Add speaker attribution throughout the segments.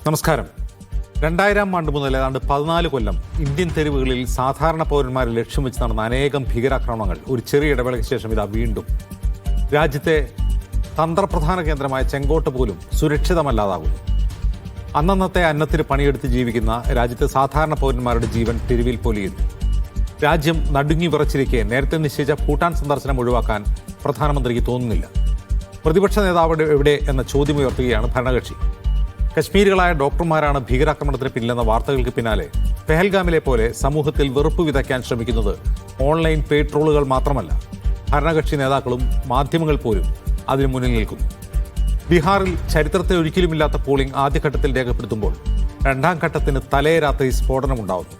Speaker 1: നമസ്കാരം. 2000 ആണ്ട് മുതൽ ഏതാണ്ട് 14 കൊല്ലം ഇന്ത്യൻ തെരുവുകളിൽ സാധാരണ പൗരന്മാരെ ലക്ഷ്യം വെച്ച് നടന്ന അനേകം ഭീകരാക്രമണങ്ങൾ ഒരു ചെറിയ ഇടവേളയ്ക്ക് ശേഷം ഇതാ വീണ്ടും രാജ്യത്തെ തന്ത്രപ്രധാന കേന്ദ്രമായ ചെങ്കോട്ട പോലും സുരക്ഷിതമല്ലാതാകുന്നു. അന്നന്നത്തെ അന്നത്തിന് പണിയെടുത്ത് ജീവിക്കുന്ന രാജ്യത്തെ സാധാരണ പൗരന്മാരുടെ ജീവൻ തെരുവിൽ പൊലിയുന്നു. രാജ്യം നടുങ്ങി വിറച്ചിരിക്കെ നേരത്തെ നിശ്ചയിച്ച ഭൂട്ടാൻ സന്ദർശനം ഒഴിവാക്കാൻ പ്രധാനമന്ത്രിക്ക് തോന്നുന്നില്ല. പ്രതിപക്ഷ നേതാവ് എവിടെ എന്ന ചോദ്യമുയർത്തുകയാണ് ഭരണകക്ഷി. കശ്മീരികളായ ഡോക്ടർമാരാണ് ഭീകരാക്രമണത്തിന് പിന്നിലെന്ന വാർത്തകൾക്ക് പിന്നാലെ പെഹൽഗാമിലെ പോലെ സമൂഹത്തിൽ വെറുപ്പ് വിതയ്ക്കാൻ ശ്രമിക്കുന്നത് ഓൺലൈൻ പേട്രോളുകൾ മാത്രമല്ല, ഭരണകക്ഷി നേതാക്കളും മാധ്യമങ്ങൾ പോലും അതിനു മുന്നിൽ നിൽക്കുന്നു. ബീഹാറിൽ ചരിത്രത്തിൽ ഒരിക്കലുമില്ലാത്ത പോളിംഗ് ആദ്യഘട്ടത്തിൽ രേഖപ്പെടുത്തുമ്പോൾ രണ്ടാം ഘട്ടത്തിന് തലേ രാത്രി സ്ഫോടനമുണ്ടാവുന്നു.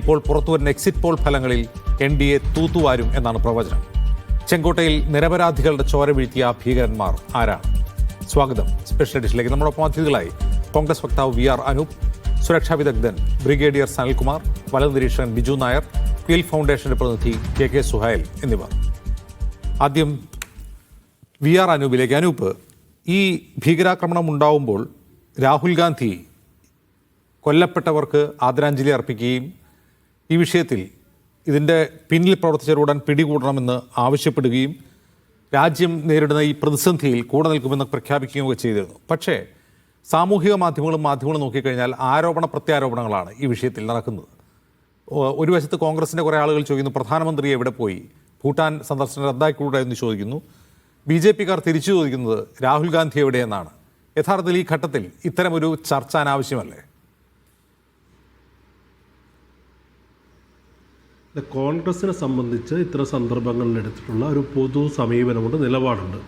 Speaker 1: ഇപ്പോൾ പുറത്തുവരുന്ന എക്സിറ്റ് പോൾ ഫലങ്ങളിൽ NDA തൂത്തുവാരും എന്നാണ് പ്രവചനം. ചെങ്കോട്ടയിൽ നിരപരാധികളുടെ ചോര വീഴ്ത്തിയ ഭീകരന്മാർ ആരാണ്? സ്വാഗതം സ്പെഷ്യൽ എഡിഷനിലേക്ക്. നമ്മളൊപ്പം അതിഥികളായി കോൺഗ്രസ് വക്താവ് VR അനൂപ്, സുരക്ഷാ വിദഗ്ധൻ ബ്രിഗേഡിയർ സനിൽകുമാർ, വലതു നിരീക്ഷകൻ ബിജു നായർ, PL ഫൗണ്ടേഷന്റെ പ്രതിനിധി KK സുഹൈൽ എന്നിവർ. ആദ്യം VR അനൂപിലേക്ക്. അനൂപ്, ഈ ഭീകരാക്രമണം ഉണ്ടാവുമ്പോൾ രാഹുൽ ഗാന്ധി കൊല്ലപ്പെട്ടവർക്ക് ആദരാഞ്ജലി അർപ്പിക്കുകയും ഈ വിഷയത്തിൽ ഇതിൻ്റെ പിന്നിൽ പ്രവർത്തിച്ചവർ ഉടൻ പിടികൂടണമെന്ന് ആവശ്യപ്പെടുകയും രാജ്യം നേരിടുന്ന ഈ പ്രതിസന്ധിയിൽ കൂടെ നിൽക്കുമെന്ന് പ്രഖ്യാപിക്കുകയൊക്കെ ചെയ്തിരുന്നു. പക്ഷേ സാമൂഹിക മാധ്യമങ്ങളും നോക്കിക്കഴിഞ്ഞാൽ ആരോപണ പ്രത്യാരോപണങ്ങളാണ് ഈ വിഷയത്തിൽ നടക്കുന്നത്. ഒരു വശത്ത് കോൺഗ്രസിൻ്റെ കുറേ ആളുകൾ ചോദിക്കുന്നു, പ്രധാനമന്ത്രി എവിടെ പോയി, ഭൂട്ടാൻ സന്ദർശനം റദ്ദാക്കിക്കൂടെ എന്ന് ചോദിക്കുന്നു. BJPക്കാർ തിരിച്ചു ചോദിക്കുന്നത് രാഹുൽ ഗാന്ധി എവിടെയെന്നാണ്. യഥാർത്ഥത്തിൽ ഈ ഘട്ടത്തിൽ ഇത്തരമൊരു ചർച്ച അനാവശ്യമല്ലേ?
Speaker 2: കോൺഗ്രസിനെ സംബന്ധിച്ച് ഇത്തരം സന്ദർഭങ്ങളിൽ എടുത്തിട്ടുള്ള ഒരു പൊതു സമീപനമുണ്ട്, നിലപാടുണ്ട്.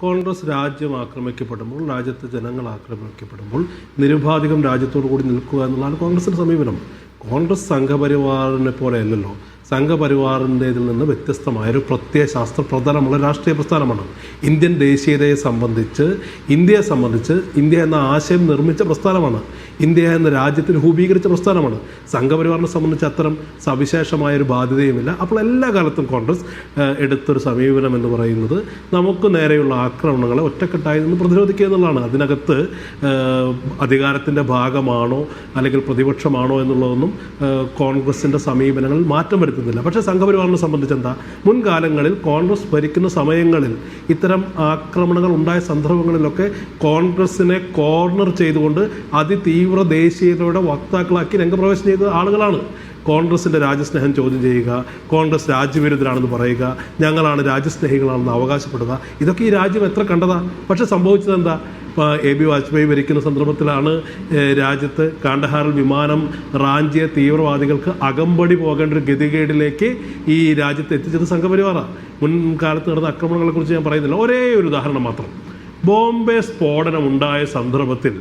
Speaker 2: കോൺഗ്രസ് രാജ്യം ആക്രമിക്കപ്പെടുമ്പോൾ, രാജ്യത്തെ ജനങ്ങൾ ആക്രമിക്കപ്പെടുമ്പോൾ നിരുപാധികം രാജ്യത്തോടു കൂടി നിൽക്കുക എന്നുള്ളതാണ് കോൺഗ്രസിൻ്റെ സമീപനം. കോൺഗ്രസ് സംഘപരിവാറിനെ പോലെയല്ലല്ലോ. സംഘപരിവാറിൻ്റെതിൽ നിന്ന് വ്യത്യസ്തമായൊരു പ്രത്യയശാസ്ത്ര പ്രധാനമുള്ള രാഷ്ട്രീയ പ്രസ്ഥാനമാണ്. ഇന്ത്യൻ ദേശീയതയെ സംബന്ധിച്ച്, ഇന്ത്യയെ സംബന്ധിച്ച് ഇന്ത്യ എന്ന ആശയം നിർമ്മിച്ച പ്രസ്ഥാനമാണ്. ഇന്ത്യ എന്ന രാജ്യത്തിന് രൂപീകരിച്ച പ്രസ്ഥാനമാണ്. സംഘപരിവാറിനെ സംബന്ധിച്ച് അത്തരം സവിശേഷമായൊരു ബാധ്യതയുമില്ല. അപ്പോൾ എല്ലാ കാലത്തും കോൺഗ്രസ് എടുത്തൊരു സമീപനം എന്ന് പറയുന്നത് നമുക്ക് നേരെയുള്ള ആക്രമണങ്ങളെ ഒറ്റക്കെട്ടായി നിന്ന് പ്രതിരോധിക്കുക എന്നുള്ളതാണ്. അതിനകത്ത് അധികാരത്തിൻ്റെ ഭാഗമാണോ അല്ലെങ്കിൽ പ്രതിപക്ഷമാണോ എന്നുള്ളതൊന്നും കോൺഗ്രസിൻ്റെ സമീപനങ്ങളിൽ മാറ്റം വരുത്തുന്നില്ല. പക്ഷേ സംഘപരിവാറിനെ സംബന്ധിച്ച് എന്താ, മുൻകാലങ്ങളിൽ കോൺഗ്രസ് ഭരിക്കുന്ന സമയങ്ങളിൽ ഇത്തരം ആക്രമണങ്ങൾ ഉണ്ടായ സന്ദർഭങ്ങളിലൊക്കെ കോൺഗ്രസിനെ കോർണർ ചെയ്തുകൊണ്ട് അതിതീവ്ര ദേശീയതയുടെ വക്താക്കളാക്കി രംഗപ്രവേശം ചെയ്ത ആളുകളാണ്. കോൺഗ്രസിൻ്റെ രാജ്യസ്നേഹം ചോദ്യം ചെയ്യുക, കോൺഗ്രസ് രാജ്യവിരുദ്ധരാണെന്ന് പറയുക, ഞങ്ങളാണ് രാജ്യസ്നേഹികളാണെന്ന് അവകാശപ്പെടുക, ഇതൊക്കെ ഈ രാജ്യം എത്ര കണ്ടതാ. പക്ഷെ സംഭവിച്ചത് എന്താ? AB വാജ്പേയി ഭരിക്കുന്ന സന്ദർഭത്തിലാണ് രാജ്യത്ത് കാണ്ഡഹാറിൽ വിമാനം റാഞ്ചിയ തീവ്രവാദികൾക്ക് അകമ്പടി പോകേണ്ട ഒരു ഗതികേടിലേക്ക് ഈ രാജ്യത്ത് എത്തിച്ചത് സംഘപരിവാറാണ്. മുൻകാലത്ത് നടന്ന ആക്രമണങ്ങളെക്കുറിച്ച് ഞാൻ പറയുന്നില്ല. ഒരേ ഒരു ഉദാഹരണം മാത്രം. ബോംബെ സ്ഫോടനം ഉണ്ടായ സന്ദർഭത്തിൽ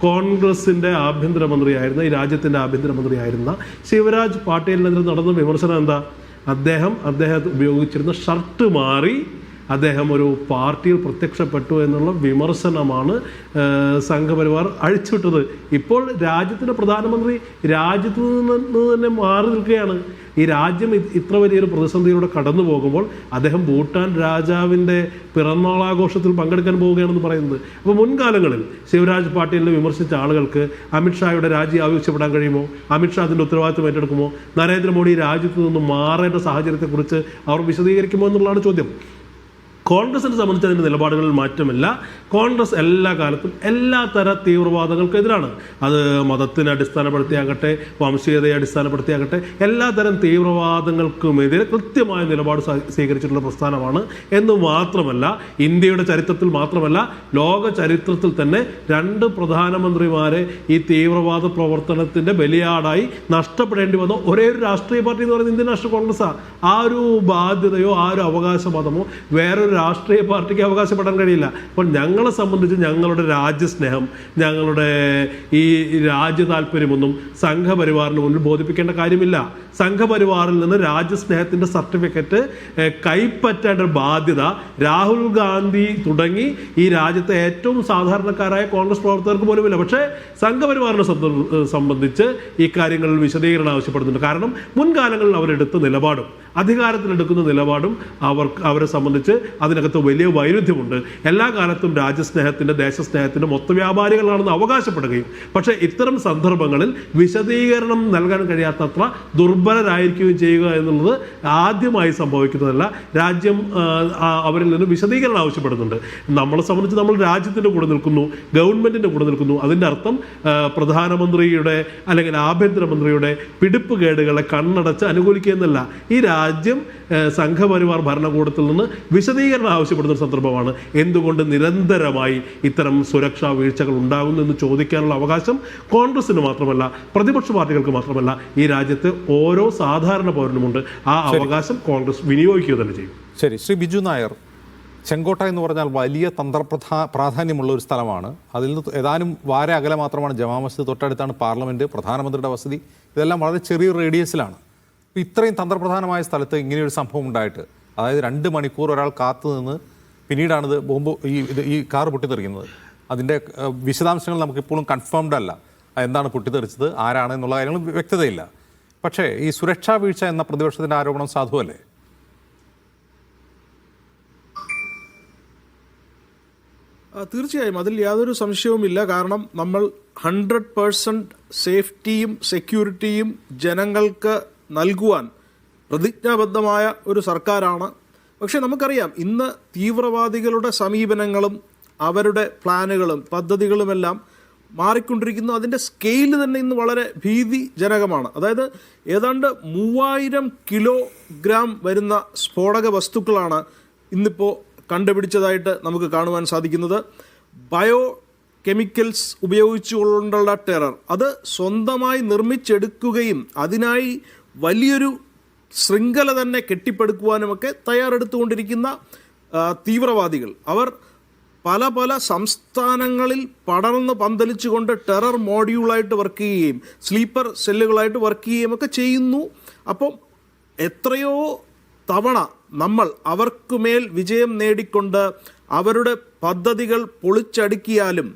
Speaker 2: കോൺഗ്രസിൻ്റെ ആഭ്യന്തരമന്ത്രിയായിരുന്ന, ഈ രാജ്യത്തിൻ്റെ ആഭ്യന്തരമന്ത്രിയായിരുന്ന ശിവരാജ് പാട്ടീലിനെതിരെ നടന്ന വിമർശനം എന്താ? അദ്ദേഹം ഉപയോഗിച്ചിരുന്ന ഷർട്ട് മാറി അദ്ദേഹം ഒരു പാർട്ടിയിൽ പ്രത്യക്ഷപ്പെട്ടു എന്നുള്ള വിമർശനമാണ് സംഘപരിവാർ അഴിച്ചുവിട്ടത്. ഇപ്പോൾ രാജ്യത്തിൻ്റെ പ്രധാനമന്ത്രി രാജ്യത്ത് നിന്ന് തന്നെ മാറി നിൽക്കുകയാണ്. ഈ രാജ്യം ഇത്ര വലിയൊരു പ്രതിസന്ധിയിലൂടെ കടന്നു പോകുമ്പോൾ അദ്ദേഹം ഭൂട്ടാൻ രാജാവിൻ്റെ പിറന്നാളാഘോഷത്തിൽ പങ്കെടുക്കാൻ പോവുകയാണെന്ന് പറയുന്നത്. അപ്പോൾ മുൻകാലങ്ങളിൽ ശിവരാജ് പാട്ടീലിനെ വിമർശിച്ച ആളുകൾക്ക് അമിത്ഷായുടെ രാജി ആവശ്യപ്പെടാൻ കഴിയുമോ? അമിത്ഷാ അതിൻ്റെ ഉത്തരവാദിത്വം ഏറ്റെടുക്കുമോ? നരേന്ദ്രമോദി രാജ്യത്ത് നിന്ന് മാറേണ്ട സാഹചര്യത്തെക്കുറിച്ച് അവർ വിശദീകരിക്കുമോ എന്നുള്ളതാണ് ചോദ്യം. കോൺഗ്രസിനെ സംബന്ധിച്ച് അതിൻ്റെ നിലപാടുകളിൽ മാറ്റമില്ല. കോൺഗ്രസ് എല്ലാ കാലത്തും എല്ലാ തര തീവ്രവാദങ്ങൾക്കെതിരാണ്. അത് മതത്തിനെ അടിസ്ഥാനപ്പെടുത്തിയാകട്ടെ, വംശീയതയെ അടിസ്ഥാനപ്പെടുത്തിയാകട്ടെ, എല്ലാ തരം തീവ്രവാദങ്ങൾക്കുമെതിരെ കൃത്യമായ നിലപാട് സ്വീകരിച്ചിട്ടുള്ള പ്രസ്ഥാനമാണ്. എന്ന് മാത്രമല്ല, ഇന്ത്യയുടെ ചരിത്രത്തിൽ മാത്രമല്ല, ലോക ചരിത്രത്തിൽ തന്നെ 2 പ്രധാനമന്ത്രിമാരെ ഈ തീവ്രവാദ പ്രവർത്തനത്തിൻ്റെ ബലിയാടായി നഷ്ടപ്പെടേണ്ടി വന്ന ഒരേ ഒരു രാഷ്ട്രീയ പാർട്ടി എന്ന് പറയുന്നത് ഇന്ത്യൻ നാഷണൽ കോൺഗ്രസ്സാണ്. ആ ഒരു ബാധ്യതയോ ആ ഒരു അവകാശവാദമോ വേറൊരു രാഷ്ട്രീയ പാർട്ടിക്ക് അവകാശപ്പെടാൻ കഴിയില്ല. അപ്പോൾ ഞങ്ങളെ സംബന്ധിച്ച് ഞങ്ങളുടെ രാജ്യസ്നേഹം, ഞങ്ങളുടെ ഈ രാജ്യ താല്പര്യമൊന്നും സംഘപരിവാറിന് മുന്നിൽ ബോധിപ്പിക്കേണ്ട കാര്യമില്ല. സംഘപരിവാറിൽ നിന്ന് രാജ്യസ്നേഹത്തിൻ്റെ സർട്ടിഫിക്കറ്റ് കൈപ്പറ്റേണ്ട ബാധ്യത രാഹുൽ ഗാന്ധി തുടങ്ങി ഈ രാജ്യത്തെ ഏറ്റവും സാധാരണക്കാരായ കോൺഗ്രസ് പ്രവർത്തകർക്ക് പോലുമില്ല. പക്ഷേ സംഘപരിവാറിനെ സംബന്ധിച്ച് ഈ കാര്യങ്ങളിൽ വിശദീകരണം ആവശ്യപ്പെടുന്നുണ്ട്. കാരണം മുൻകാലങ്ങളിൽ അവരെടുത്ത നിലപാടും അധികാരത്തിലെടുക്കുന്ന നിലപാടും അവരെ സംബന്ധിച്ച് അതിനകത്ത് വലിയ വൈരുദ്ധ്യമുണ്ട്. എല്ലാ കാലത്തും രാജ്യസ്നേഹത്തിൻ്റെ ദേശസ്നേഹത്തിൻ്റെ മൊത്തവ്യാപാരികളാണെന്ന് അവകാശപ്പെടുകയും പക്ഷേ ഇത്തരം സന്ദർഭങ്ങളിൽ വിശദീകരണം നൽകാൻ കഴിയാത്തത്ര ദുർബലരായിരിക്കുകയും ചെയ്യുക എന്നുള്ളത് ആദ്യമായി സംഭവിക്കുന്നതല്ല. രാജ്യം അവരിൽ നിന്ന് വിശദീകരണം ആവശ്യപ്പെടുന്നുണ്ട്. നമ്മളെ സംബന്ധിച്ച് നമ്മൾ രാജ്യത്തിൻ്റെ കൂടെ നിൽക്കുന്നു, ഗവൺമെൻറ്റിൻ്റെ കൂടെ നിൽക്കുന്നു. അതിൻ്റെ അർത്ഥം പ്രധാനമന്ത്രിയുടെ അല്ലെങ്കിൽ ആഭ്യന്തരമന്ത്രിയുടെ പിടിപ്പുകേടുകളെ കണ്ണടച്ച് അനുകൂലിക്കുക എന്നല്ല. ഈ രാജ്യം സംഘപരിവാർ ഭരണകൂടത്തിൽ നിന്ന് വിശദീകരണം ആവശ്യപ്പെടുന്ന സന്ദർഭമാണ്. എന്തുകൊണ്ട് നിരന്തരമായി ഇത്തരം സുരക്ഷാ വീഴ്ചകൾ ഉണ്ടാകുന്നു എന്ന് ചോദിക്കാനുള്ള അവകാശം കോൺഗ്രസിന് മാത്രമല്ല, പ്രതിപക്ഷ പാർട്ടികൾക്ക് മാത്രമല്ല, ഈ രാജ്യത്തെ ഓരോ സാധാരണ പൗരനുമുണ്ട്. ആ അവകാശം കോൺഗ്രസ് വിനിയോഗിക്കുക തന്നെ ചെയ്യും.
Speaker 1: ശരി, ശ്രീ ബിജു നായർ, ചെങ്കോട്ട എന്ന് പറഞ്ഞാൽ വലിയ പ്രാധാന്യമുള്ള ഒരു സ്ഥലമാണ്. അതിൽ നിന്ന് ഏതാനും വാര അകലെ മാത്രമാണ് ജമാ മസ്ജിദ്, തൊട്ടടുത്താണ് പാർലമെൻറ്റ്, പ്രധാനമന്ത്രിയുടെ വസതി. ഇതെല്ലാം വളരെ ചെറിയൊരു റേഡിയസിലാണ്. ഇത്രയും തന്ത്രപ്രധാനമായ സ്ഥലത്ത് ഇങ്ങനെയൊരു സംഭവം ഉണ്ടായിട്ട്, അതായത് 2 മണിക്കൂർ ഒരാൾ കാത്തു നിന്ന് പിന്നീടാണിത് ബോംബ് ഈ കാർ പൊട്ടിത്തെറിക്കുന്നത്. അതിൻ്റെ വിശദാംശങ്ങൾ നമുക്കിപ്പോഴും കൺഫേംഡ് അല്ല. എന്താണ് പൊട്ടിത്തെറിച്ചത്, ആരാണ് എന്നുള്ള കാര്യങ്ങൾ വ്യക്തതയില്ല. പക്ഷേ ഈ സുരക്ഷാ വീഴ്ച എന്ന പ്രതിപക്ഷത്തിൻ്റെ ആരോപണം സാധുവല്ലേ?
Speaker 3: തീർച്ചയായും അതിൽ യാതൊരു സംശയവുമില്ല. കാരണം നമ്മൾ 100% സേഫ്റ്റിയും സെക്യൂരിറ്റിയും ജനങ്ങൾക്ക് നൽകുവാൻ പ്രതിജ്ഞാബദ്ധമായ ഒരു സർക്കാരാണ്. പക്ഷേ നമുക്കറിയാം, ഇന്ന് തീവ്രവാദികളുടെ സമീപനങ്ങളും അവരുടെ പ്ലാനുകളും പദ്ധതികളുമെല്ലാം മാറിക്കൊണ്ടിരിക്കുന്നു. അതിൻ്റെ സ്കെയിൽ തന്നെ ഇന്ന് വളരെ ഭീതിജനകമാണ്. അതായത് ഏതാണ്ട് 3000 കിലോഗ്രാം വരുന്ന സ്ഫോടക വസ്തുക്കളാണ് ഇന്നിപ്പോൾ കണ്ടുപിടിച്ചതായിട്ട് നമുക്ക് കാണുവാൻ സാധിക്കുന്നത്. ബയോ കെമിക്കൽസ് ഉപയോഗിച്ചുകൊണ്ടുള്ള ടെറർ, അത് സ്വന്തമായി നിർമ്മിച്ചെടുക്കുകയും അതിനായി വലിയൊരു ശൃംഖല തന്നെ കെട്ടിപ്പടുക്കുവാനുമൊക്കെ തയ്യാറെടുത്തുകൊണ്ടിരിക്കുന്ന തീവ്രവാദികൾ, അവർ പല പല സംസ്ഥാനങ്ങളിൽ പടർന്ന് പന്തലിച്ചുകൊണ്ട് ടെറർ മോഡ്യൂളായിട്ട് വർക്ക് ചെയ്യുകയും സ്ലീപ്പർ സെല്ലുകളായിട്ട് വർക്ക് ചെയ്യുകയും ഒക്കെ ചെയ്യുന്നു. അപ്പം എത്രയോ തവണ നമ്മൾ അവർക്കുമേൽ വിജയം നേടിക്കൊണ്ട് അവരുടെ പദ്ധതികൾ പൊളിച്ചടുക്കിയാലും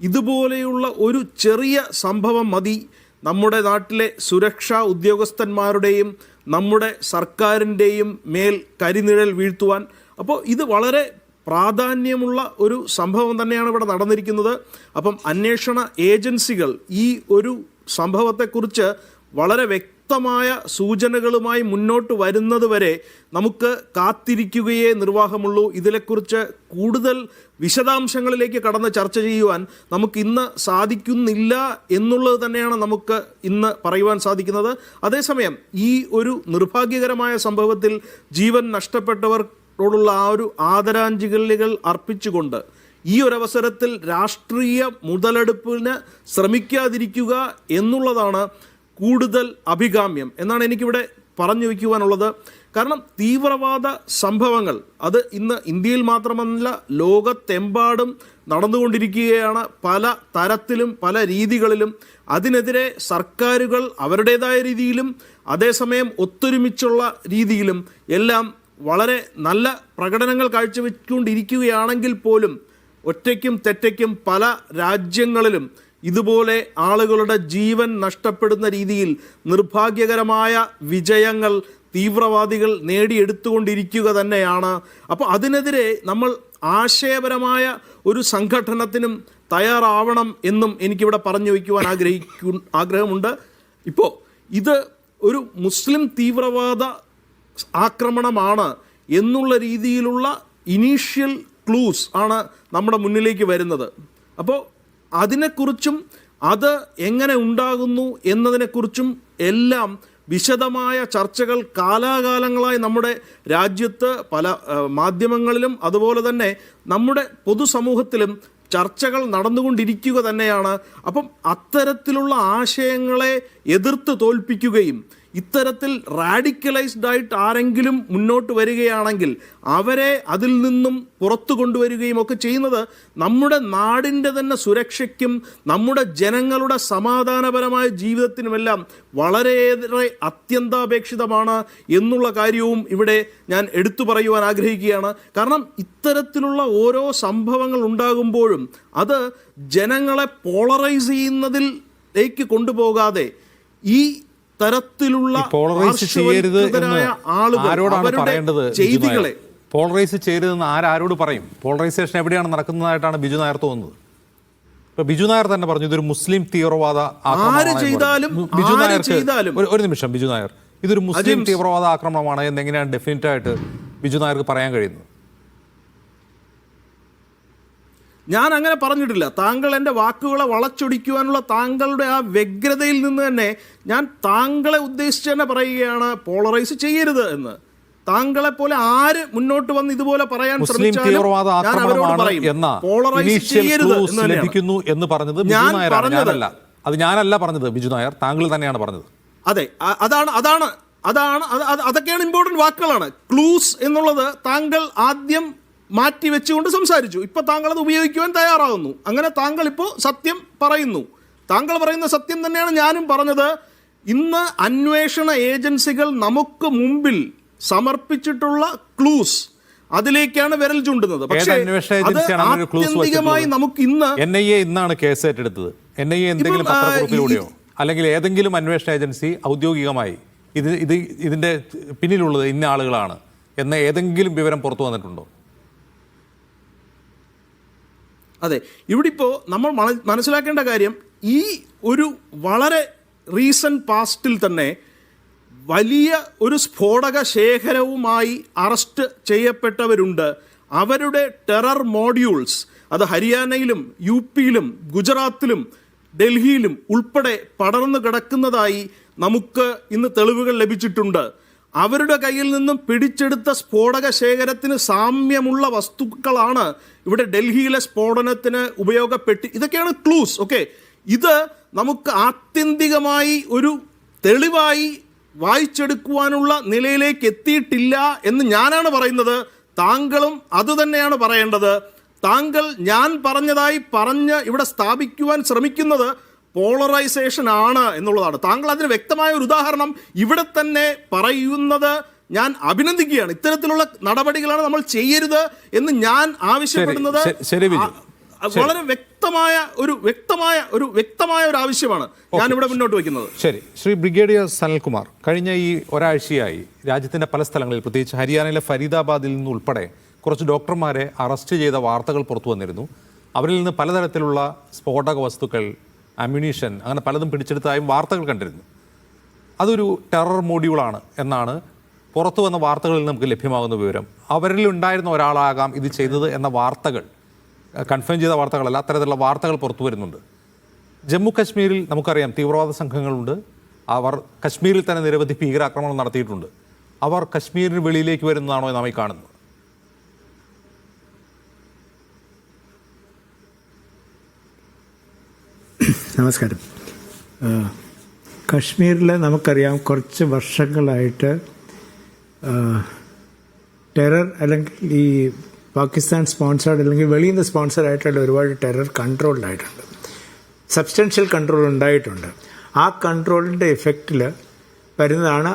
Speaker 3: ഇതുപോലെയുള്ള ഒരു ചെറിയ സംഭവം മതി നമ്മുടെ നാട്ടിലെ സുരക്ഷാ ഉദ്യോഗസ്ഥന്മാരുടെയും നമ്മുടെ സർക്കാരിൻ്റെയും മേൽ കരിനിഴൽ വീഴ്ത്തുവാൻ. അപ്പോൾ ഇത് വളരെ പ്രാധാന്യമുള്ള ഒരു സംഭവം തന്നെയാണ് ഇവിടെ നടന്നിരിക്കുന്നത്. അപ്പം അന്വേഷണ ഏജൻസികൾ ഈ ഒരു സംഭവത്തെക്കുറിച്ച് വളരെ വ്യക്തമായ സൂചനകളുമായി മുന്നോട്ട് വരുന്നത് വരെ നമുക്ക് കാത്തിരിക്കുകയേ നിർവാഹമുള്ളൂ. ഇതിനെക്കുറിച്ച് കൂടുതൽ വിശദാംശങ്ങളിലേക്ക് കടന്ന് ചർച്ച ചെയ്യുവാൻ നമുക്ക് ഇന്ന് സാധിക്കുന്നില്ല എന്നുള്ളത് തന്നെയാണ് നമുക്ക് ഇന്ന് പറയുവാൻ സാധിക്കുന്നത്. അതേസമയം ഈ ഒരു നിർഭാഗ്യകരമായ സംഭവത്തിൽ ജീവൻ നഷ്ടപ്പെട്ടവർക്കുള്ള ആ ഒരു ആദരാഞ്ജലികൾ അർപ്പിച്ചുകൊണ്ട് ഈ ഒരവസരത്തിൽ രാഷ്ട്രീയ മുതലെടുപ്പിന് ശ്രമിക്കാതിരിക്കുക എന്നുള്ളതാണ് കൂടുതൽ അഭികാമ്യം എന്നാണ് എനിക്കിവിടെ പറഞ്ഞു വയ്ക്കുവാനുള്ളത്. കാരണം തീവ്രവാദ സംഭവങ്ങൾ അത് ഇന്ന് ഇന്ത്യയിൽ മാത്രമല്ല ലോകത്തെമ്പാടും നടന്നുകൊണ്ടിരിക്കുകയാണ്. പല തരത്തിലും പല രീതികളിലും അതിനെതിരെ സർക്കാരുകൾ അവരുടേതായ രീതിയിലും അതേസമയം ഒത്തൊരുമിച്ചുള്ള രീതിയിലും എല്ലാം വളരെ നല്ല പ്രകടനങ്ങൾ കാഴ്ചവെച്ചുകൊണ്ടിരിക്കുകയാണെങ്കിൽ പോലും ഒറ്റയ്ക്കും തെറ്റയ്ക്കും പല രാജ്യങ്ങളിലും ഇതുപോലെ ആളുകളുടെ ജീവൻ നഷ്ടപ്പെടുന്ന രീതിയിൽ നിർഭാഗ്യകരമായ വിജയങ്ങൾ തീവ്രവാദികൾ നേടിയെടുത്തുകൊണ്ടിരിക്കുക തന്നെയാണ്. അപ്പോൾ അതിനെതിരെ നമ്മൾ ആശയപരമായ ഒരു സംഘടനത്തിനും തയ്യാറാവണം എന്നും എനിക്കിവിടെ പറഞ്ഞു വയ്ക്കുവാൻ ആഗ്രഹമുണ്ട്. ഇപ്പോൾ ഇത് ഒരു മുസ്ലിം തീവ്രവാദ ആക്രമണമാണ് എന്നുള്ള രീതിയിലുള്ള ഇനീഷ്യൽ ക്ലൂസ് ആണ് നമ്മുടെ മുന്നിലേക്ക് വരുന്നത്. അപ്പോൾ അതിനെക്കുറിച്ചും അത് എങ്ങനെ ഉണ്ടാകുന്നു എന്നതിനെക്കുറിച്ചും എല്ലാം വിശദമായ ചർച്ചകൾ കാലാകാലങ്ങളായി നമ്മുടെ രാജ്യത്ത് പല മാധ്യമങ്ങളിലും അതുപോലെ തന്നെ നമ്മുടെ പൊതുസമൂഹത്തിലും ചർച്ചകൾ നടന്നുകൊണ്ടിരിക്കുക തന്നെയാണ്. അപ്പം അത്തരത്തിലുള്ള ആശയങ്ങളെ എതിർത്ത് തോൽപ്പിക്കുകയും ഇത്തരത്തിൽ റാഡിക്കലൈസ്ഡ് ആയിട്ട് ആരെങ്കിലും മുന്നോട്ട് വരികയാണെങ്കിൽ അവരെ അതിൽ നിന്നും പുറത്തു കൊണ്ടുവരികയും ഒക്കെ ചെയ്യുന്നത് നമ്മുടെ നാടിൻ്റെ തന്നെ സുരക്ഷയ്ക്കും നമ്മുടെ ജനങ്ങളുടെ സമാധാനപരമായ ജീവിതത്തിനുമെല്ലാം വളരെയേറെ അത്യന്താപേക്ഷിതമാണ് എന്നുള്ള കാര്യവും ഇവിടെ ഞാൻ എടുത്തു പറയുവാൻ ആഗ്രഹിക്കുകയാണ്. കാരണം ഇത്തരത്തിലുള്ള ഓരോ സംഭവങ്ങൾ ഉണ്ടാകുമ്പോഴും അത് ജനങ്ങളെ പോളറൈസ് ചെയ്യുന്നതിലേക്ക് കൊണ്ടുപോകാതെ ഈ തരത്തിലുള്ള
Speaker 1: പോളറൈസ് ചെയ്യരുത് എന്ന്
Speaker 3: ആളുകൾ
Speaker 1: ആരോടാണ്
Speaker 3: അവരുടെ
Speaker 1: പറയേണ്ടത്?
Speaker 3: ചെയ്തികളെ
Speaker 1: പോളറൈസ് ചെയ്യരുതെന്ന് ആരോട് പറയും? പോളറൈസേഷൻ എവിടെയാണ് നടക്കുന്നതായിട്ടാണ് ബിജു നായർ തോന്നുന്നത്? ഇപ്പൊ ബിജു നായർ തന്നെ പറഞ്ഞു ഇതൊരു മുസ്ലിം തീവ്രവാദ
Speaker 3: ആര് ചെയ്താലും
Speaker 1: ബിജു
Speaker 3: ആര്
Speaker 1: നായർക്ക്
Speaker 3: ചെയ്താലും
Speaker 1: ഒരു നിമിഷം, ബിജു നായർ ഇതൊരു മുസ്ലിം തീവ്രവാദ ആക്രമണമാണ് എന്നെങ്ങനെയാണ് ഡെഫിനറ്റ് ആയിട്ട് ബിജു നായർക്ക് പറയാൻ കഴിയുന്നത്?
Speaker 3: ഞാൻ അങ്ങനെ പറഞ്ഞിട്ടില്ല. താങ്കൾ എൻ്റെ വാക്കുകളെ വളച്ചൊടിക്കുവാനുള്ള താങ്കളുടെ ആ വ്യഗ്രതയിൽ നിന്ന് തന്നെ ഞാൻ താങ്കളെ ഉദ്ദേശിച്ച് തന്നെ പറയുകയാണ് പോളറൈസ് ചെയ്യരുത് എന്ന്. താങ്കളെ പോലെ ആര് മുന്നോട്ട് വന്ന് ഇതുപോലെ പറയാൻ
Speaker 1: മുസ്ലിം തീവ്രവാദ ആക്രമണമാണ് എന്ന ഇനീഷ്യൽ ക്ലൂസ് ലഭിക്കുന്നു എന്ന് പറഞ്ഞത് ബിജു നായരാണ്, ഞാനല്ല. അത് ഞാനല്ല പറഞ്ഞത്, ബിജു നായർ താങ്കൾ തന്നെയാണ് പറഞ്ഞത്.
Speaker 3: അതെ, അതൊക്കെയാണ് ഇമ്പോർട്ടന്റ് വാക്കുകളാണ്. ക്ലൂസ് എന്നുള്ളത് താങ്കൾ ആദ്യം മാറ്റി വെച്ചുകൊണ്ട് സംസാരിച്ചു. ഇപ്പൊ താങ്കൾ അത് ഉപയോഗിക്കുവാൻ തയ്യാറാകുന്നു. അങ്ങനെ താങ്കൾ ഇപ്പോൾ സത്യം പറയുന്നു. താങ്കൾ പറയുന്ന സത്യം തന്നെയാണ് ഞാനും പറഞ്ഞത്. ഇന്ന് അന്വേഷണ ഏജൻസികൾ നമുക്ക് മുമ്പിൽ സമർപ്പിച്ചിട്ടുള്ള ക്ലൂസ്, അതിലേക്കാണ് വിരൽ ചൂണ്ടുന്നത്. പക്ഷേ ആത്യന്തികമായി നമുക്ക് ഇന്ന്
Speaker 1: NIA ഇന്നാണ് കേസ് ഏറ്റെടുത്തത്. NIA എന്തെങ്കിലും പത്രക്കുറിപ്പിലൂടെയോ അല്ലെങ്കിൽ ഏതെങ്കിലും അന്വേഷണ ഏജൻസി ഔദ്യോഗികമായി ഇതിന്റെ പിന്നിലുള്ളത് ഇന്ന ആളുകളാണ് എന്ന ഏതെങ്കിലും വിവരം പുറത്തു വന്നിട്ടുണ്ടോ?
Speaker 3: അതെ, ഇവിടെ ഇപ്പോൾ നമ്മൾ മനസ്സിലാക്കേണ്ട കാര്യം, ഈ ഒരു വളരെ റീസെന്റ് പാസ്റ്റിൽ തന്നെ വലിയ ഒരു സ്ഫോടക ശേഖരവുമായി അറസ്റ്റ് ചെയ്യപ്പെട്ടവരുണ്ട്. അവരുടെ ടെറർ മോഡ്യൂൾസ് അത് ഹരിയാനയിലും UP-യിലും ഗുജറാത്തിലും ഡൽഹിയിലും ഉൾപ്പെടെ പടർന്നു കിടക്കുന്നതായി നമുക്ക് ഇന്ന് തെളിവുകൾ ലഭിച്ചിട്ടുണ്ട്. അവരുടെ കയ്യിൽ നിന്നും പിടിച്ചെടുത്ത സ്ഫോടക ശേഖരത്തിന് സാമ്യമുള്ള വസ്തുക്കളാണ് ഇവിടെ ഡൽഹിയിലെ സ്ഫോടനത്തിന് ഉപയോഗപ്പെട്ട്. ഇതൊക്കെയാണ് ക്ലൂസ്. ഓക്കെ, ഇത് നമുക്ക് ആത്യന്തികമായി ഒരു തെളിവായി വായിച്ചെടുക്കുവാനുള്ള നിലയിലേക്ക് എത്തിയിട്ടില്ല എന്ന് ഞാനാണ് പറയുന്നത്. താങ്കളും അതുതന്നെയാണ് പറയേണ്ടത്. താങ്കൾ ഞാൻ പറഞ്ഞതായി പറഞ്ഞ് ഇവിടെ സ്ഥാപിക്കുവാൻ ശ്രമിക്കുന്നത് പോളറൈസേഷൻ ആണ് എന്നുള്ളതാണ്. താങ്കൾ അതിന് വ്യക്തമായ ഒരു ഉദാഹരണം ഇവിടെ തന്നെ പറയുന്നത് ഞാൻ അഭിനന്ദിക്കുകയാണ്. ഇത്തരത്തിലുള്ള നടപടികളാണ് നമ്മൾ ചെയ്യരുത് എന്ന് ഞാൻ ആവശ്യപ്പെടുന്നത്. വളരെ വ്യക്തമായ ഒരു ആവശ്യമാണ് ഞാൻ ഇവിടെ മുന്നോട്ട് വയ്ക്കുന്നത്.
Speaker 1: ശരി, ശ്രീ ബ്രിഗേഡിയർ സനൽകുമാർ, കഴിഞ്ഞ ഈ ഒരാഴ്ചയായി രാജ്യത്തിന്റെ പല സ്ഥലങ്ങളിൽ, പ്രത്യേകിച്ച് ഹരിയാനയിലെ ഫരീദാബാദിൽ നിന്ന് ഉൾപ്പെടെ കുറച്ച് ഡോക്ടർമാരെ അറസ്റ്റ് ചെയ്ത വാർത്തകൾ പുറത്തു വന്നിരുന്നു. അവരിൽ നിന്ന് പലതരത്തിലുള്ള സ്ഫോടക വസ്തുക്കൾ, അമ്യൂണീഷൻ, അങ്ങനെ പലതും പിടിച്ചെടുത്തായും വാർത്തകൾ കണ്ടിരുന്നു. അതൊരു ടെറർ മോഡ്യൂളാണ് എന്നാണ് പുറത്തു വന്ന വാർത്തകളിൽ നമുക്ക് ലഭ്യമാകുന്ന വിവരം. അവരിൽ ഉണ്ടായിരുന്ന ഒരാളാകാം ഇത് ചെയ്തത് എന്ന വാർത്തകൾ, കൺഫേം ചെയ്ത വാർത്തകളല്ല, അത്തരത്തിലുള്ള വാർത്തകൾ പുറത്തു വരുന്നുണ്ട്. ജമ്മു കശ്മീരിൽ നമുക്കറിയാം തീവ്രവാദ സംഘങ്ങളുണ്ട്. അവർ കശ്മീരിൽ തന്നെ നിരവധി ഭീകരാക്രമണം നടത്തിയിട്ടുണ്ട്. അവർ കശ്മീരിന് വെളിയിലേക്ക് വരുന്നതാണോ നാം ഈ കാണുന്നത്?
Speaker 4: നമസ്കാരം. കശ്മീരിൽ നമുക്കറിയാം കുറച്ച് വർഷങ്ങളായിട്ട് ടെറർ അല്ലെങ്കിൽ ഈ പാകിസ്ഥാൻ സ്പോൺസേർഡ് അല്ലെങ്കിൽ വെളിയിൽ നിന്ന് സ്പോൺസർ ആയിട്ടുള്ള ഒരുപാട് ടെറർ കൺട്രോൾഡായിട്ടുണ്ട്. സബ്സ്റ്റൻഷ്യൽ കൺട്രോൾ ഉണ്ടായിട്ടുണ്ട്. ആ കൺട്രോളിൻ്റെ എഫക്റ്റിൽ വരുന്നതാണ്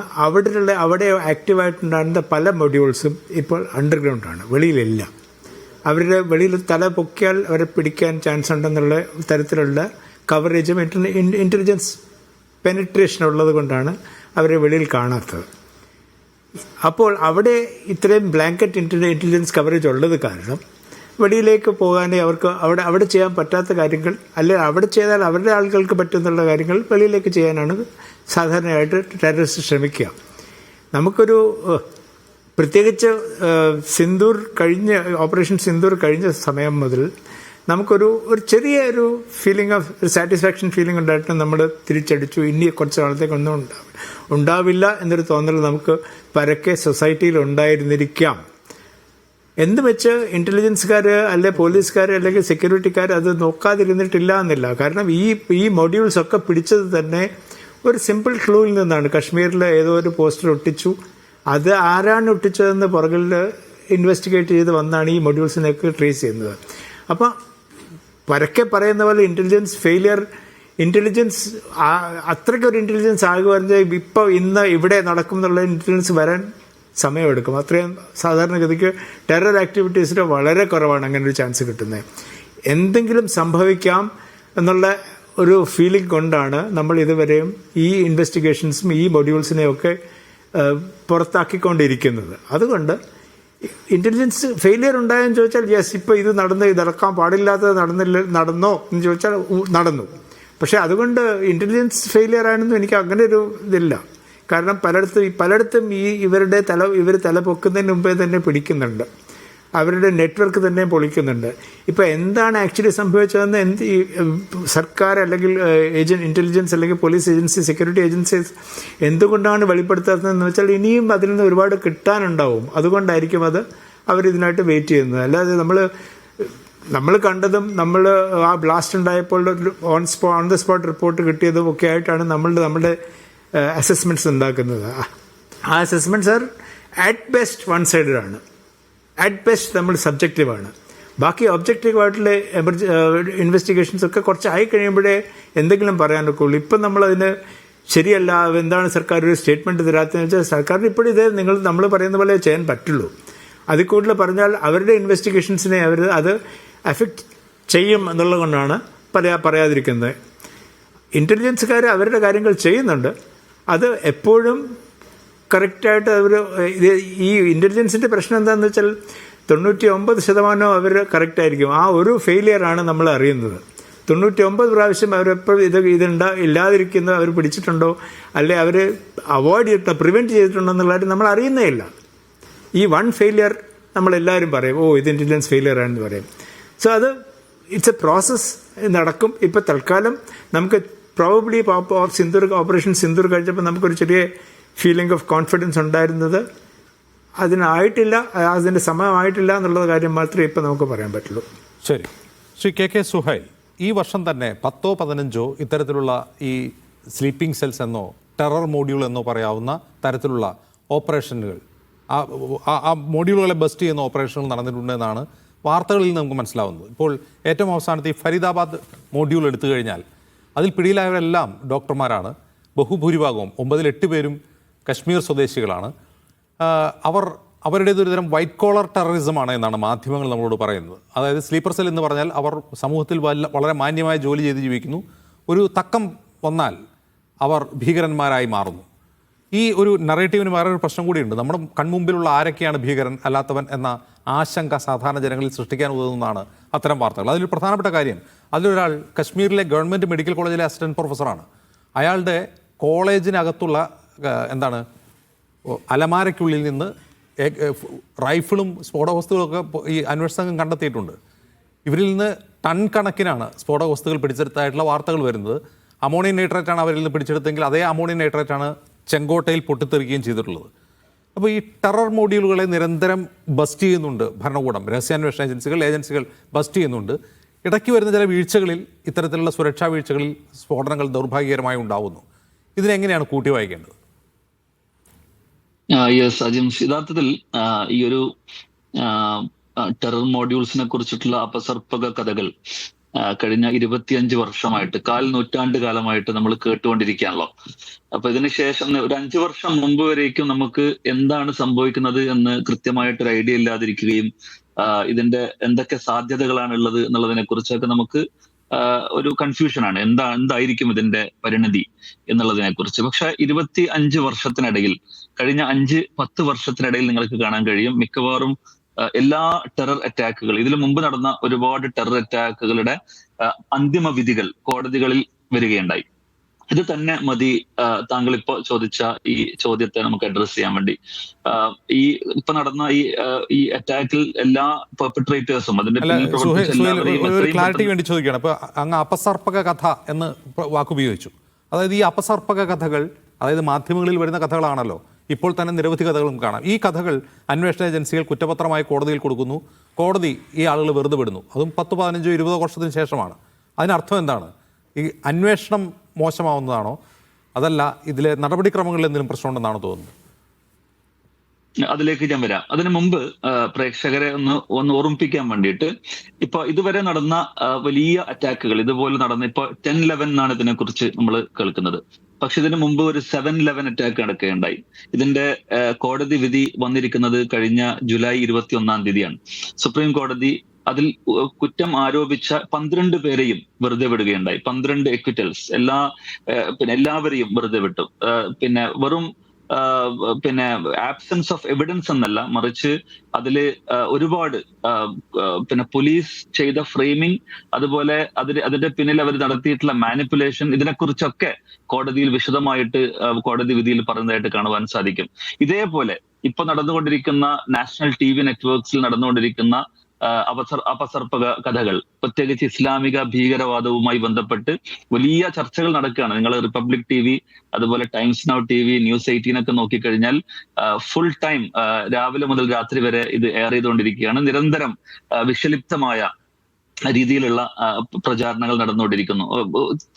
Speaker 4: അവിടെ ആക്റ്റീവായിട്ടുണ്ടായിരുന്ന പല മൊഡ്യൂൾസും ഇപ്പോൾ അണ്ടർഗ്രൗണ്ടാണ്, വെളിയിലില്ല. അവരുടെ വെളിയിൽ തല പൊക്കിയാൽ അവരെ പിടിക്കാൻ ചാൻസ് ഉണ്ടെന്നുള്ള തരത്തിലുള്ള കവറേജും ഇൻ്റലിജൻസ് പെനിട്രേഷൻ ഉള്ളത് കൊണ്ടാണ് അവരെ വെളിയിൽ കാണാത്തത്. അപ്പോൾ അവിടെ ഇത്രയും ബ്ലാങ്കറ്റ് ഇൻ്റലിജൻസ് കവറേജ് ഉള്ളത് കാരണം വെളിയിലേക്ക് പോകാനേ അവർക്ക് അവിടെ ചെയ്യാൻ പറ്റാത്ത കാര്യങ്ങൾ, അല്ലെങ്കിൽ അവിടെ ചെയ്താൽ അവരുടെ ആളുകൾക്ക് പറ്റുന്നുള്ള കാര്യങ്ങൾ വെളിയിലേക്ക് ചെയ്യാനാണ് സാധാരണയായിട്ട് ടെററിസ്റ്റ് ശ്രമിക്കുക. നമുക്കൊരു പ്രത്യേകിച്ച് ഓപ്പറേഷൻ സിന്ദൂർ കഴിഞ്ഞ സമയം മുതൽ നമുക്കൊരു ചെറിയൊരു ഫീലിംഗ് ഓഫ് സാറ്റിസ്ഫാക്ഷൻ ഫീലിംഗ് ഉണ്ടായിട്ട് നമ്മൾ തിരിച്ചടിച്ചു. ഇനി കുറച്ച് നാളത്തേക്കൊന്നും ഉണ്ടാവില്ല എന്നൊരു തോന്നൽ നമുക്ക് പരക്കെ സൊസൈറ്റിയിൽ ഉണ്ടായിരുന്നിരിക്കാം. എന്ന് വെച്ച് ഇൻ്റലിജൻസുകാർ അല്ലെ പോലീസുകാർ അല്ലെങ്കിൽ സെക്യൂരിറ്റിക്കാർ അത് നോക്കാതിരുന്നിട്ടില്ല എന്നില്ല. കാരണം ഈ മൊഡ്യൂൾസ് ഒക്കെ പിടിച്ചത് തന്നെ ഒരു സിമ്പിൾ ക്ലൂവിൽ നിന്നാണ്. കശ്മീരിൽ ഏതോ ഒരു പോസ്റ്റർ ഒട്ടിച്ചു, അത് ആരാണ് ഒട്ടിച്ചതെന്ന് പുറകിൽ ഇൻവെസ്റ്റിഗേറ്റ് ചെയ്ത് വന്നാണ് ഈ മൊഡ്യൂൾസിനൊക്കെ ട്രേസ് ചെയ്യുന്നത്. അപ്പം പരക്കെ പറയുന്ന പോലെ ഇൻ്റലിജൻസ് അത്രയ്ക്കൊരു ഇൻ്റലിജൻസ് ആകുവാണെങ്കിൽ ഇപ്പോൾ ഇന്ന് ഇവിടെ നടക്കും എന്നുള്ള ഇൻ്റലിജൻസ് വരാൻ സമയമെടുക്കും. അത്രയും സാധാരണഗതിക്ക് ടെറർ ആക്ടിവിറ്റീസിൽ വളരെ കുറവാണ് അങ്ങനെ ഒരു ചാൻസ് കിട്ടുന്നത്. എന്തെങ്കിലും സംഭവിക്കാം എന്നുള്ള ഒരു ഫീലിംഗ് കൊണ്ടാണ് നമ്മൾ ഇതുവരെയും ഈ ഇൻവെസ്റ്റിഗേഷൻസും ഈ മൊഡ്യൂൾസിനെയൊക്കെ പുറത്താക്കിക്കൊണ്ടിരിക്കുന്നത്. അതുകൊണ്ട് ഇന്റലിജൻസ് ഫെയിലിയർ ഉണ്ടായെന്ന് ചോദിച്ചാൽ യെസ്, ഇപ്പോൾ ഇത് നടക്കാൻ പാടില്ലാത്തത് നടന്നോ എന്ന് ചോദിച്ചാൽ നടന്നു. പക്ഷേ അതുകൊണ്ട് ഇന്റലിജൻസ് ഫെയിലിയർ ആണെന്നും എനിക്ക് അങ്ങനെ ഒരു ഇതില്ല. കാരണം പലയിടത്തും ഇവർ തല പൊക്കുന്നതിന് മുമ്പേ തന്നെ പിടിക്കുന്നുണ്ട്, അവരുടെ നെറ്റ്വർക്ക് തന്നെ പൊളിക്കുന്നുണ്ട്. ഇപ്പോൾ എന്താണ് ആക്ച്വലി സംഭവിച്ചതെന്ന് സർക്കാർ അല്ലെങ്കിൽ ഇന്റലിജൻസ് അല്ലെങ്കിൽ പോലീസ് ഏജൻസി, സെക്യൂരിറ്റി ഏജൻസീസ് എന്തുകൊണ്ടാണ് വെളിപ്പെടുത്താത്തതെന്ന് വെച്ചാൽ ഇനിയും അതിൽ നിന്ന് ഒരുപാട് കിട്ടാനുണ്ടാവും. അതുകൊണ്ടായിരിക്കും അവരിതിനായിട്ട് വെയിറ്റ് ചെയ്യുന്നത്. അല്ലാതെ നമ്മൾ കണ്ടതും ആ ബ്ലാസ്റ്റ് ഉണ്ടായപ്പോൾ ഓൺ ദ സ്പോട്ട് റിപ്പോർട്ട് കിട്ടിയതും ഒക്കെ ആയിട്ടാണ് നമ്മുടെ അസസ്മെൻറ്റ്സ് ഉണ്ടാക്കുന്നത്. ആ assessments are at best one sided ആണ്, അറ്റ് ബെസ്റ്റ് നമ്മൾ സബ്ജക്റ്റീവാണ്. ബാക്കി ഒബ്ജക്റ്റീവായിട്ടുള്ള ഇൻവെസ്റ്റിഗേഷൻസ് ഒക്കെ കുറച്ച് ആയി കഴിയുമ്പോഴേ എന്തെങ്കിലും പറയാനൊക്കെ ഉള്ളൂ. ഇപ്പം നമ്മളതിന് ശരിയല്ല, എന്താണ് സർക്കാർ ഒരു സ്റ്റേറ്റ്മെൻറ്റ് തരാത്തതെന്ന് വെച്ചാൽ സർക്കാരിന് ഇപ്പോഴും നമ്മൾ പറയുന്ന പോലെ ചെയ്യാൻ പറ്റുള്ളൂ. അതിൽ കൂടുതൽ പറഞ്ഞാൽ അവരുടെ ഇൻവെസ്റ്റിഗേഷൻസിനെ അത് അഫക്റ്റ് ചെയ്യും എന്നുള്ളത് കൊണ്ടാണ് പറയാതിരിക്കുന്നത്. ഇൻ്റലിജൻസുകാർ അവരുടെ കാര്യങ്ങൾ ചെയ്യുന്നുണ്ട്, അത് എപ്പോഴും കറക്റ്റായിട്ട് ഈ ഇൻ്റലിജൻസിൻ്റെ പ്രശ്നം എന്താണെന്ന് വെച്ചാൽ 99% അവർ കറക്റ്റായിരിക്കും. ആ ഒരു ഫെയിലിയറാണ് നമ്മൾ അറിയുന്നത്. 99 പ്രാവശ്യം അവരെപ്പോൾ ഇല്ലാതിരിക്കുന്നത് അവർ പിടിച്ചിട്ടുണ്ടോ അല്ലെ അവർ പ്രിവെൻറ്റ് ചെയ്തിട്ടുണ്ടോ എന്നുള്ളത് നമ്മൾ അറിയുന്നേ ഇല്ല. ഈ വൺ ഫെയിലിയർ നമ്മളെല്ലാവരും പറയും, ഇത് ഇൻ്റലിജൻസ് ഫെയിലിയർ ആണെന്ന് പറയും. സോ ഇറ്റ്സ് എ പ്രോസസ്സ് നടക്കും. ഇപ്പോൾ തൽക്കാലം നമുക്ക് പ്രോബബ്ലി ഓപ്പറേഷൻ സിന്ദൂർ കഴിഞ്ഞപ്പോൾ നമുക്കൊരു ചെറിയ ഫീലിംഗ് ഓഫ് കോൺഫിഡൻസ് ഉണ്ടായിരുന്നത് അതിൻ്റെ സമയമായിട്ടില്ല എന്നുള്ള കാര്യം മാത്രമേ ഇപ്പോൾ നമുക്ക് പറയാൻ പറ്റുള്ളൂ.
Speaker 1: ശരി, ശ്രീ കെ സുഹൈൽ, ഈ വർഷം തന്നെ 10-15 ഇത്തരത്തിലുള്ള ഈ സ്ലീപ്പിംഗ് സെൽസ് എന്നോ ടെറർ മോഡ്യൂൾ എന്നോ പറയാവുന്ന തരത്തിലുള്ള ഓപ്പറേഷനുകൾ, ആ മോഡ്യൂളുകളെ ബസ്റ്റ് ചെയ്യുന്ന ഓപ്പറേഷനുകൾ നടന്നിട്ടുണ്ടെന്നാണ് വാർത്തകളിൽ നിന്ന് നമുക്ക് മനസ്സിലാവുന്നത്. ഇപ്പോൾ ഏറ്റവും അവസാനത്തെ ഈ ഫരീദാബാദ് മോഡ്യൂൾ എടുത്തു കഴിഞ്ഞാൽ അതിൽ പിടിയിലായവരെല്ലാം ഡോക്ടർമാരാണ്. ബഹുഭൂരിഭാഗവും 9-8 പേരും കശ്മീർ സ്വദേശികളാണ്. അവരുടേത് ഒരുതരം വൈറ്റ് കോളർ ടെററിസമാണ് എന്നാണ് മാധ്യമങ്ങൾ നമ്മളോട് പറയുന്നത്. അതായത് സ്ലീപ്പർ സെൽ എന്ന് പറഞ്ഞാൽ അവർ സമൂഹത്തിൽ വളരെ മാന്യമായ ജോലി ചെയ്ത് ജീവിക്കുന്നു, ഒരു തക്കം വന്നാൽ അവർ ഭീകരന്മാരായി മാറുന്നു. ഈ ഒരു നറേറ്റീവിന് വേറൊരു പ്രശ്നം കൂടിയുണ്ട്. നമ്മുടെ കൺമുമ്പിലുള്ള ആരൊക്കെയാണ് ഭീകരൻ അല്ലാത്തവൻ എന്ന ആശങ്ക സാധാരണ ജനങ്ങളിൽ സൃഷ്ടിക്കാൻ ഉതകുന്നതാണ് അത്തരം വാർത്തകൾ. അതിലൊരു പ്രധാനപ്പെട്ട കാര്യം, അതിലൊരാൾ കശ്മീരിലെ ഗവൺമെൻറ് മെഡിക്കൽ കോളേജിലെ അസിസ്റ്റൻറ്റ് പ്രൊഫസറാണ്. അയാളുടെ കോളേജിനകത്തുള്ള അലമാരയ്ക്കുള്ളിൽ നിന്ന് റൈഫിളും സ്ഫോടക വസ്തുക്കളൊക്കെ ഈ അന്വേഷണ സംഘം കണ്ടെത്തിയിട്ടുണ്ട്. ഇവരിൽ നിന്ന് ടൺ കണക്കിനാണ് സ്ഫോടക വസ്തുക്കൾ പിടിച്ചെടുത്തായിട്ടുള്ള വാർത്തകൾ വരുന്നത്. അമോണിയം നൈട്രേറ്റാണ് അവരിൽ നിന്ന് പിടിച്ചെടുത്തെങ്കിൽ അതേ അമോണിയം നൈട്രേറ്റാണ് ചെങ്കോട്ടയിൽ പൊട്ടിത്തെറിക്കുകയും ചെയ്തിട്ടുള്ളത്. അപ്പോൾ ഈ ടെറർ മോഡ്യൂളുകളെ നിരന്തരം ബസ്റ്റ് ചെയ്യുന്നുണ്ട് ഭരണകൂടം, രഹസ്യാന്വേഷണ ഏജൻസികൾ ബസ്റ്റ് ചെയ്യുന്നുണ്ട്. ഇടയ്ക്ക് വരുന്ന ചില വീഴ്ചകളിൽ, ഇത്തരത്തിലുള്ള സുരക്ഷാ വീഴ്ചകളിൽ സ്ഫോടനങ്ങൾ ദൗർഭാഗ്യകരമായി ഉണ്ടാവുന്നു. ഇതിനെങ്ങനെയാണ് കൂട്ടി വായിക്കേണ്ടത്?
Speaker 5: യെസ് അജിംസ്, യഥാർത്ഥത്തിൽ ഈ ഒരു ടെറർ മോഡ്യൂൾസിനെ കുറിച്ചിട്ടുള്ള അപസർപ്പക കഥകൾ കഴിഞ്ഞ 25 വർഷമായിട്ട്, 1/4 നൂറ്റാണ്ട് കാലമായിട്ട് നമ്മൾ കേട്ടുകൊണ്ടിരിക്കുകയാണല്ലോ. അപ്പൊ ഇതിനുശേഷം ഒരു 5 വർഷം മുമ്പ് വരേക്കും നമുക്ക് എന്താണ് സംഭവിക്കുന്നത് എന്ന് കൃത്യമായിട്ടൊരു ഐഡിയ ഇല്ലാതിരിക്കുകയും ഇതിന്റെ എന്തൊക്കെ സാധ്യതകളാണ് ഉള്ളത് എന്നുള്ളതിനെ കുറിച്ചൊക്കെ നമുക്ക് ഒരു കൺഫ്യൂഷനാണ്. എന്തായിരിക്കും ഇതിന്റെ പരിണതി എന്നുള്ളതിനെ കുറിച്ച്. പക്ഷെ 25 വർഷത്തിനിടയിൽ, കഴിഞ്ഞ 5-10 വർഷത്തിനിടയിൽ നിങ്ങൾക്ക് കാണാൻ കഴിയും മിക്കവാറും എല്ലാ ടെറർ അറ്റാക്കുകൾ, ഇതിനു മുമ്പ് നടന്ന ഒരുപാട് ടെറർ അറ്റാക്കുകളുടെ അന്തിമ വിധികൾ കോടതികളിൽ വരികയുണ്ടായി. ഇത് തന്നെ മതി താങ്കൾ ഇപ്പോ ചോദിച്ച ഈ ചോദ്യത്തെ നമുക്ക് അഡ്രസ് ചെയ്യാൻ വേണ്ടി. ഈ ഇപ്പൊ നടന്ന ഈ അറ്റാക്കിൽ എല്ലാ പെർപെട്രേറ്റേഴ്സും അതിന്റെ
Speaker 1: ക്ലാരിറ്റിക്ക് വേണ്ടി ചോദിക്കുകയാണ്. അപ്പൊ അങ്ങ് അപസർപ്പക കഥ എന്ന് വാക്കുപയോഗിച്ചു. അതായത് ഈ അപസർപ്പക കഥകൾ, അതായത് മാധ്യമങ്ങളിൽ വരുന്ന കഥകളാണല്ലോ. ഇപ്പോൾ തന്നെ നിരവധി കഥകളും കാണാം. ഈ കഥകൾ അന്വേഷണ ഏജൻസികൾ കുറ്റപത്രമായി കോടതിയിൽ കൊടുക്കുന്നു. കോടതി ഈ ആളുകൾ വെറുതെ വിടുന്നു. അതും 10, 15, 20 വർഷത്തിന് ശേഷമാണ്. അതിനർത്ഥം എന്താണ്? ഈ അന്വേഷണം മോശമാവുന്നതാണോ, അതല്ല ഇതിലെ നടപടിക്രമങ്ങളിൽ എന്തെങ്കിലും പ്രശ്നമുണ്ടെന്നാണോ തോന്നുന്നത്?
Speaker 5: അതിലേക്ക് ഞാൻ വരാം. അതിനു മുമ്പ് പ്രേക്ഷകരെ ഒന്ന് ഓർമ്മിപ്പിക്കാൻ വേണ്ടിയിട്ട്, ഇപ്പൊ ഇതുവരെ നടന്ന വലിയ അറ്റാക്കുകൾ ഇതുപോലെ നടന്ന, ഇപ്പൊ 10/11 എന്നാണ് ഇതിനെക്കുറിച്ച് നമ്മൾ കേൾക്കുന്നത്. പക്ഷെ ഇതിനു മുമ്പ് ഒരു 7/11 അറ്റാക്ക് നടക്കുകയുണ്ടായി. ഇതിന്റെ കോടതി വിധി വന്നിരിക്കുന്നത് കഴിഞ്ഞ ജൂലൈ 21-ാം തീയതിയാണ്. സുപ്രീം കോടതി അതിൽ കുറ്റം ആരോപിച്ച 12 പേരെയും വെറുതെ വിടുകയുണ്ടായി. 12 എക്വിറ്റൽസ്, എല്ലാവരെയും വെറുതെ വിട്ടു. വെറും ആബ്സെൻസ് ഓഫ് എവിഡൻസ് എന്നല്ല, മറിച്ച് അതില് ഒരുപാട് പോലീസ് ചെയ്ത ഫ്രെയിമിംഗ്, അതുപോലെ അതിന്റെ പിന്നിൽ അവർ നടത്തിയിട്ടുള്ള മാനിപ്പുലേഷൻ, ഇതിനെക്കുറിച്ചൊക്കെ കോടതിയിൽ വിശദമായിട്ട് കോടതി വിധിയിൽ പറയുന്നതായിട്ട് കാണുവാൻ സാധിക്കും. ഇതേപോലെ ഇപ്പൊ നടന്നുകൊണ്ടിരിക്കുന്ന നാഷണൽ TV നെറ്റ്വർക്സിൽ നടന്നുകൊണ്ടിരിക്കുന്ന അപസർപ്പക കഥകൾ, പ്രത്യേകിച്ച് ഇസ്ലാമിക ഭീകരവാദവുമായി ബന്ധപ്പെട്ട് വലിയ ചർച്ചകൾ നടക്കുകയാണ്. നിങ്ങൾ റിപ്പബ്ലിക് TV, അതുപോലെ ടൈംസ് നൗ TV, News 18 ഒക്കെ നോക്കിക്കഴിഞ്ഞാൽ ഫുൾ ടൈം രാവിലെ മുതൽ രാത്രി വരെ ഇത് എയർ ചെയ്തുകൊണ്ടിരിക്കുകയാണ്. നിരന്തരം വിഷലിപ്തമായ രീതിയിലുള്ള പ്രചാരണങ്ങൾ നടന്നുകൊണ്ടിരിക്കുന്നു,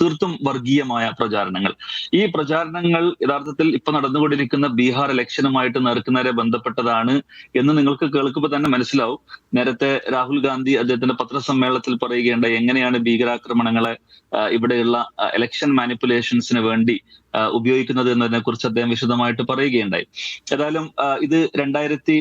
Speaker 5: തീർത്തും വർഗീയമായ പ്രചാരണങ്ങൾ. ഈ പ്രചാരണങ്ങൾ യഥാർത്ഥത്തിൽ ഇപ്പൊ നടന്നുകൊണ്ടിരിക്കുന്ന ബീഹാർ ഇലക്ഷനുമായിട്ട് നേർക്കുനേരെ ബന്ധപ്പെട്ടതാണ് എന്ന് നിങ്ങൾക്ക് കേൾക്കുമ്പോൾ തന്നെ മനസ്സിലാവും. നേരത്തെ രാഹുൽ ഗാന്ധി അദ്ദേഹത്തിന്റെ പത്രസമ്മേളനത്തിൽ പറയുകയുണ്ടായി എങ്ങനെയാണ് ഭീകരാക്രമണങ്ങളെ ഇവിടെയുള്ള ഇലക്ഷൻ മാനിപ്പുലേഷൻസിന് വേണ്ടി ഉപയോഗിക്കുന്നത് എന്നതിനെ കുറിച്ച് അദ്ദേഹം വിശദമായിട്ട് പറയുകയുണ്ടായി. ഏതായാലും ഇത് 2025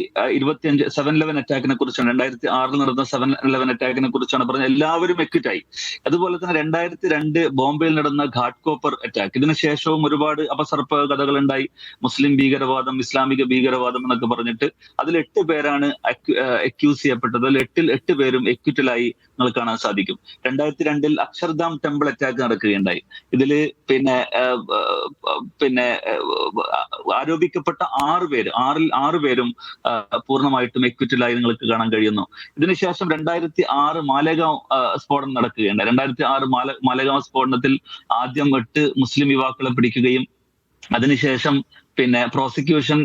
Speaker 5: 7/11 അറ്റാക്കിനെ കുറിച്ചാണ്, 2006 നടന്ന 7/11 അറ്റാക്കിനെ കുറിച്ചാണ് പറഞ്ഞത്. എല്ലാവരും എക്വിറ്റായി. അതുപോലെ തന്നെ 2002 ബോംബെയിൽ നടന്ന ഘാട്ട്കോപ്പർ അറ്റാക്ക്, ഇതിനുശേഷവും ഒരുപാട് അപസർപ്പ കഥകൾ ഉണ്ടായി. മുസ്ലിം ഭീകരവാദം, ഇസ്ലാമിക ഭീകരവാദം എന്നൊക്കെ പറഞ്ഞിട്ട് അതിൽ 8 പേരാണ് അക്യൂസ് ചെയ്യപ്പെട്ടത്. അതിൽ 8 പേരും എക്വിറ്റലായി നിങ്ങൾ കാണാൻ സാധിക്കും. 2002 അക്ഷർധാം ടെമ്പിൾ അറ്റാക്ക് നടക്കുകയുണ്ടായി. ഇതില് ആരോപിക്കപ്പെട്ട 6 പേരും പൂർണ്ണമായിട്ടും എക്വിറ്റലായി നിങ്ങൾക്ക് കാണാൻ കഴിയുന്നു. ഇതിനുശേഷം 2006 മാലേഗാവ് സ്ഫോടനം നടക്കുകയുണ്ടായി. 2006 മാലേഗാവ് സ്ഫോടനത്തിൽ ആദ്യം 8 മുസ്ലിം യുവാക്കളെ പിടിക്കുകയും അതിനുശേഷം പ്രോസിക്യൂഷൻ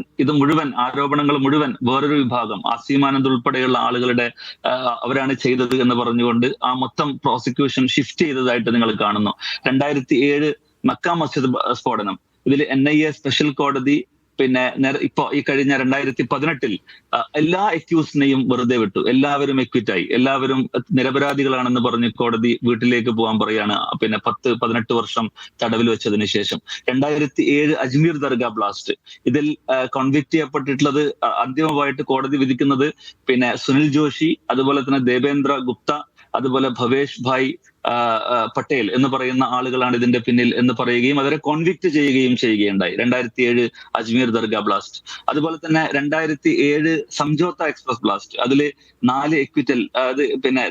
Speaker 5: ആരോപണങ്ങൾ മുഴുവൻ വേറൊരു വിഭാഗം, അസീമാനന്ദ് ഉൾപ്പെടെയുള്ള ആളുകളുടെ അവരാണ് ചെയ്തത് എന്ന് പറഞ്ഞുകൊണ്ട് ആ മൊത്തം പ്രോസിക്യൂഷൻ ഷിഫ്റ്റ് ചെയ്തതായിട്ട് നിങ്ങൾ കാണുന്നു. 2007 മക്ക മസ്ജിദ് സ്ഫോടനം, ഇതിൽ NIA സ്പെഷ്യൽ കോടതി ഇപ്പൊ ഈ കഴിഞ്ഞ 2018 എല്ലാ അക്യൂസിനെയും വെറുതെ വിട്ടു. എല്ലാവരും എക്വിറ്റായി, എല്ലാവരും നിരപരാധികളാണെന്ന് പറഞ്ഞ് കോടതി വീട്ടിലേക്ക് പോകാൻ പറയാണ്. 10-18 വർഷം തടവിൽ വെച്ചതിന് ശേഷം 2007 അജ്മീർ ദർഗ ബ്ലാസ്റ്റ്, ഇതിൽ കോൺവിക്ട് ചെയ്യപ്പെട്ടിട്ടുള്ളത് അന്തിമമായിട്ട് കോടതി വിധിക്കുന്നത് സുനിൽ ജോഷി, അതുപോലെ തന്നെ ദേവേന്ദ്ര ഗുപ്ത, അതുപോലെ ഭവേഷ് ഭായ് പട്ടേൽ എന്ന് പറയുന്ന ആളുകളാണ് ഇതിന്റെ പിന്നിൽ എന്ന് പറയുകയും അവരെ കോൺവിക്ട് ചെയ്യുകയുണ്ടായി. 2007 അജ്മീർ ദർഗ ബ്ലാസ്റ്റ്. അതുപോലെ തന്നെ 2007 സംജോത്ത എക്സ്പ്രസ് ബ്ലാസ്റ്റ്, അതില് 4 എക്വിറ്റൽ, അത്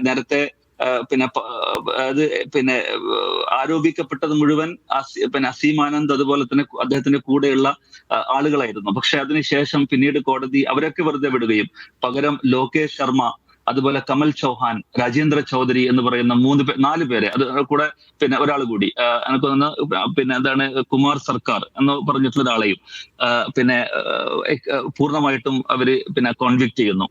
Speaker 5: നേരത്തെ ആരോപിക്കപ്പെട്ടത് മുഴുവൻ അസീമാനന്ദ് അതുപോലെ തന്നെ അദ്ദേഹത്തിന്റെ കൂടെയുള്ള ആളുകളായിരുന്നു. പക്ഷെ അതിനുശേഷം പിന്നീട് കോടതി അവരൊക്കെ വെറുതെ വിടുകയും പകരം ലോകേഷ് ശർമ്മ, അതുപോലെ കമൽ ചൗഹാൻ, രാജേന്ദ്ര ചൗധരി എന്ന് പറയുന്ന 4 പേരെ, അത് കൂടെ ഒരാൾ കൂടി എനിക്ക് തോന്നുന്നു എന്താണ് കുമാർ സർക്കാർ എന്ന് പറഞ്ഞിട്ടുള്ള ഒരാളെയും പൂർണ്ണമായിട്ടും അവര് കോൺവിക്ട് ചെയ്യുന്നു.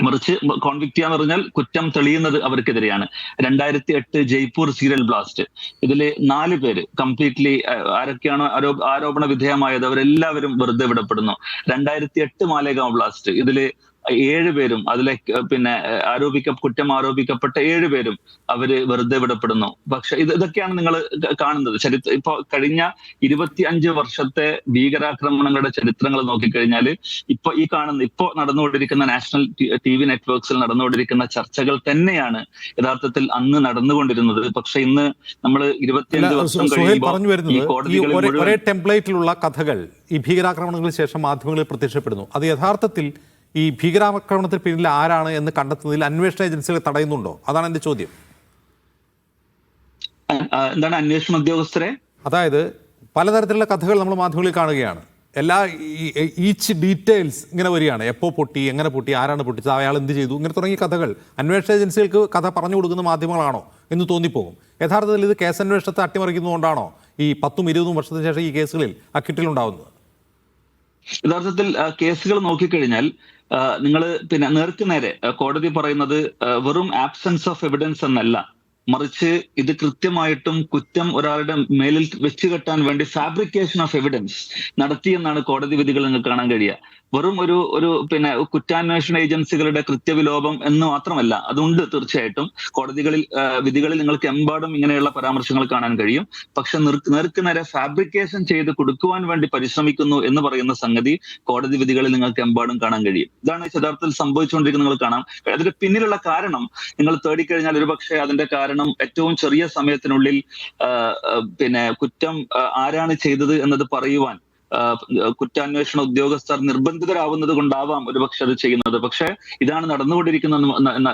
Speaker 5: മറിച്ച് കോൺവിക്ട് ചെയ്യാന്ന് പറഞ്ഞാൽ കുറ്റം തെളിയുന്നത് അവർക്കെതിരെയാണ്. 2008 ജയ്പൂർ സീരിയൽ ബ്ലാസ്റ്റ്, ഇതില് 4 പേര് കംപ്ലീറ്റ്ലി ആരൊക്കെയാണോ ആരോപണ വിധേയമായത് അവരെല്ലാവരും വെറുതെ വിടപ്പെടുന്നു. 2008 മാലേഗാവ് ബ്ലാസ്റ്റ്, ഇതില് 7 പേരും അതിലെ കുറ്റം ആരോപിക്കപ്പെട്ട 7 പേരും അവര് വെറുതെ വിടപ്പെടുന്നു. പക്ഷെ ഇതൊക്കെയാണ് നിങ്ങൾ കാണുന്നത്. ഇപ്പൊ കഴിഞ്ഞ 25 വർഷത്തെ ഭീകരാക്രമണങ്ങളുടെ ചരിത്രങ്ങൾ നോക്കിക്കഴിഞ്ഞാൽ ഇപ്പൊ നടന്നുകൊണ്ടിരിക്കുന്ന നാഷണൽ TV നെറ്റ്വർക്സിൽ നടന്നുകൊണ്ടിരിക്കുന്ന ചർച്ചകൾ തന്നെയാണ് യഥാർത്ഥത്തിൽ അന്ന് നടന്നുകൊണ്ടിരുന്നത്. പക്ഷെ ഇന്ന് നമ്മൾ 25 വർഷം കഴിയുമ്പോൾ
Speaker 1: ഒരേ ടെംപ്ലേറ്റിലുള്ള കഥകൾ ഈ ഭീകരാക്രമണങ്ങൾക്ക് ശേഷം മാധ്യമങ്ങളിൽ പ്രത്യക്ഷപ്പെടുന്നു. അത് യഥാർത്ഥത്തിൽ ഈ ഭീകരാക്രമണത്തിന് പിന്നിൽ ആരാണ് എന്ന് കണ്ടെത്തുന്നതിൽ അന്വേഷണ ഏജൻസികൾ തടയുന്നുണ്ടോ? അതാണ് എന്റെ ചോദ്യം.
Speaker 5: എന്താണ് അന്വേഷണ ഉദ്യോഗസ്ഥരെ?
Speaker 1: അതായത് പലതരത്തിലുള്ള കഥകൾ നമ്മൾ മാധ്യമങ്ങളിൽ കാണുകയാണ്. ഈച്ച് ഡീറ്റെയിൽസ് ഇങ്ങനെ വരികയാണ്. എപ്പോ പൊട്ടി, എങ്ങനെ പൊട്ടി, ആരാണ് പൊട്ടിച്ചത്, അയാൾ എന്ത് ചെയ്തു, ഇങ്ങനെ തുടങ്ങിയ കഥകൾ അന്വേഷണ ഏജൻസികൾക്ക് കഥ പറഞ്ഞു കൊടുക്കുന്ന മാധ്യമങ്ങളാണോ എന്ന് തോന്നിപ്പോകും. യഥാർത്ഥത്തിൽ ഇത് കേസന്വേഷണത്തെ അട്ടിമറിക്കുന്നതുകൊണ്ടാണോ ഈ 10-20 വർഷത്തിന് ശേഷം ഈ കേസുകളിൽ അക്കിട്ടിലുണ്ടാവുന്നത്?
Speaker 5: യഥാർത്ഥത്തിൽ കേസുകൾ നോക്കിക്കഴിഞ്ഞാൽ നിങ്ങൾ നേർക്കുനേരെ കോടതി പറയുന്നത് വെറും ആബ്സെൻസ് ഓഫ് എവിഡൻസ് എന്നല്ല, മറിച്ച് ഇത് കൃത്യമായിട്ടും കുറ്റം ഒരാളുടെ മേലിൽ വെച്ചുകെട്ടാൻ വേണ്ടി ഫാബ്രിക്കേഷൻ ഓഫ് എവിഡൻസ് നടത്തിയെന്നാണ് കോടതി വിധികൾ നിങ്ങൾക്ക് കാണാൻ കഴിയുക. വെറും ഒരു പിന്നെ കുറ്റാന്വേഷണ ഏജൻസികളുടെ കൃത്യവിലോപം എന്ന് മാത്രമല്ല, അതുണ്ട് തീർച്ചയായിട്ടും. വിധികളിൽ നിങ്ങൾക്ക് എമ്പാടും ഇങ്ങനെയുള്ള പരാമർശങ്ങൾ കാണാൻ കഴിയും. പക്ഷെ നേർക്ക് നേരെ ഫാബ്രിക്കേഷൻ ചെയ്ത് കൊടുക്കുവാൻ വേണ്ടി പരിശ്രമിക്കുന്നു എന്ന് പറയുന്ന സംഗതി കോടതി വിധികളിൽ നിങ്ങൾക്ക് എമ്പാടും കാണാൻ കഴിയും. ഇതാണ് യഥാർത്ഥത്തിൽ സംഭവിച്ചുകൊണ്ടിരിക്കുന്നത്. നിങ്ങൾ കാണാം. അതിന്റെ പിന്നിലുള്ള കാരണം നിങ്ങൾ തേടിക്കഴിഞ്ഞാൽ ഒരുപക്ഷെ അതിന്റെ കാരണം ഏറ്റവും ചെറിയ സമയത്തിനുള്ളിൽ പിന്നെ കുറ്റം ആരാണ് ചെയ്തത് എന്നത് പറയുവാൻ കുറ്റാന്വേഷണ ഉദ്യോഗസ്ഥർ നിർബന്ധിതരാവുന്നത് കൊണ്ടാവാം ഒരുപക്ഷെ അത് ചെയ്യുന്നത്. പക്ഷെ ഇതാണ് നടന്നുകൊണ്ടിരിക്കുന്നത്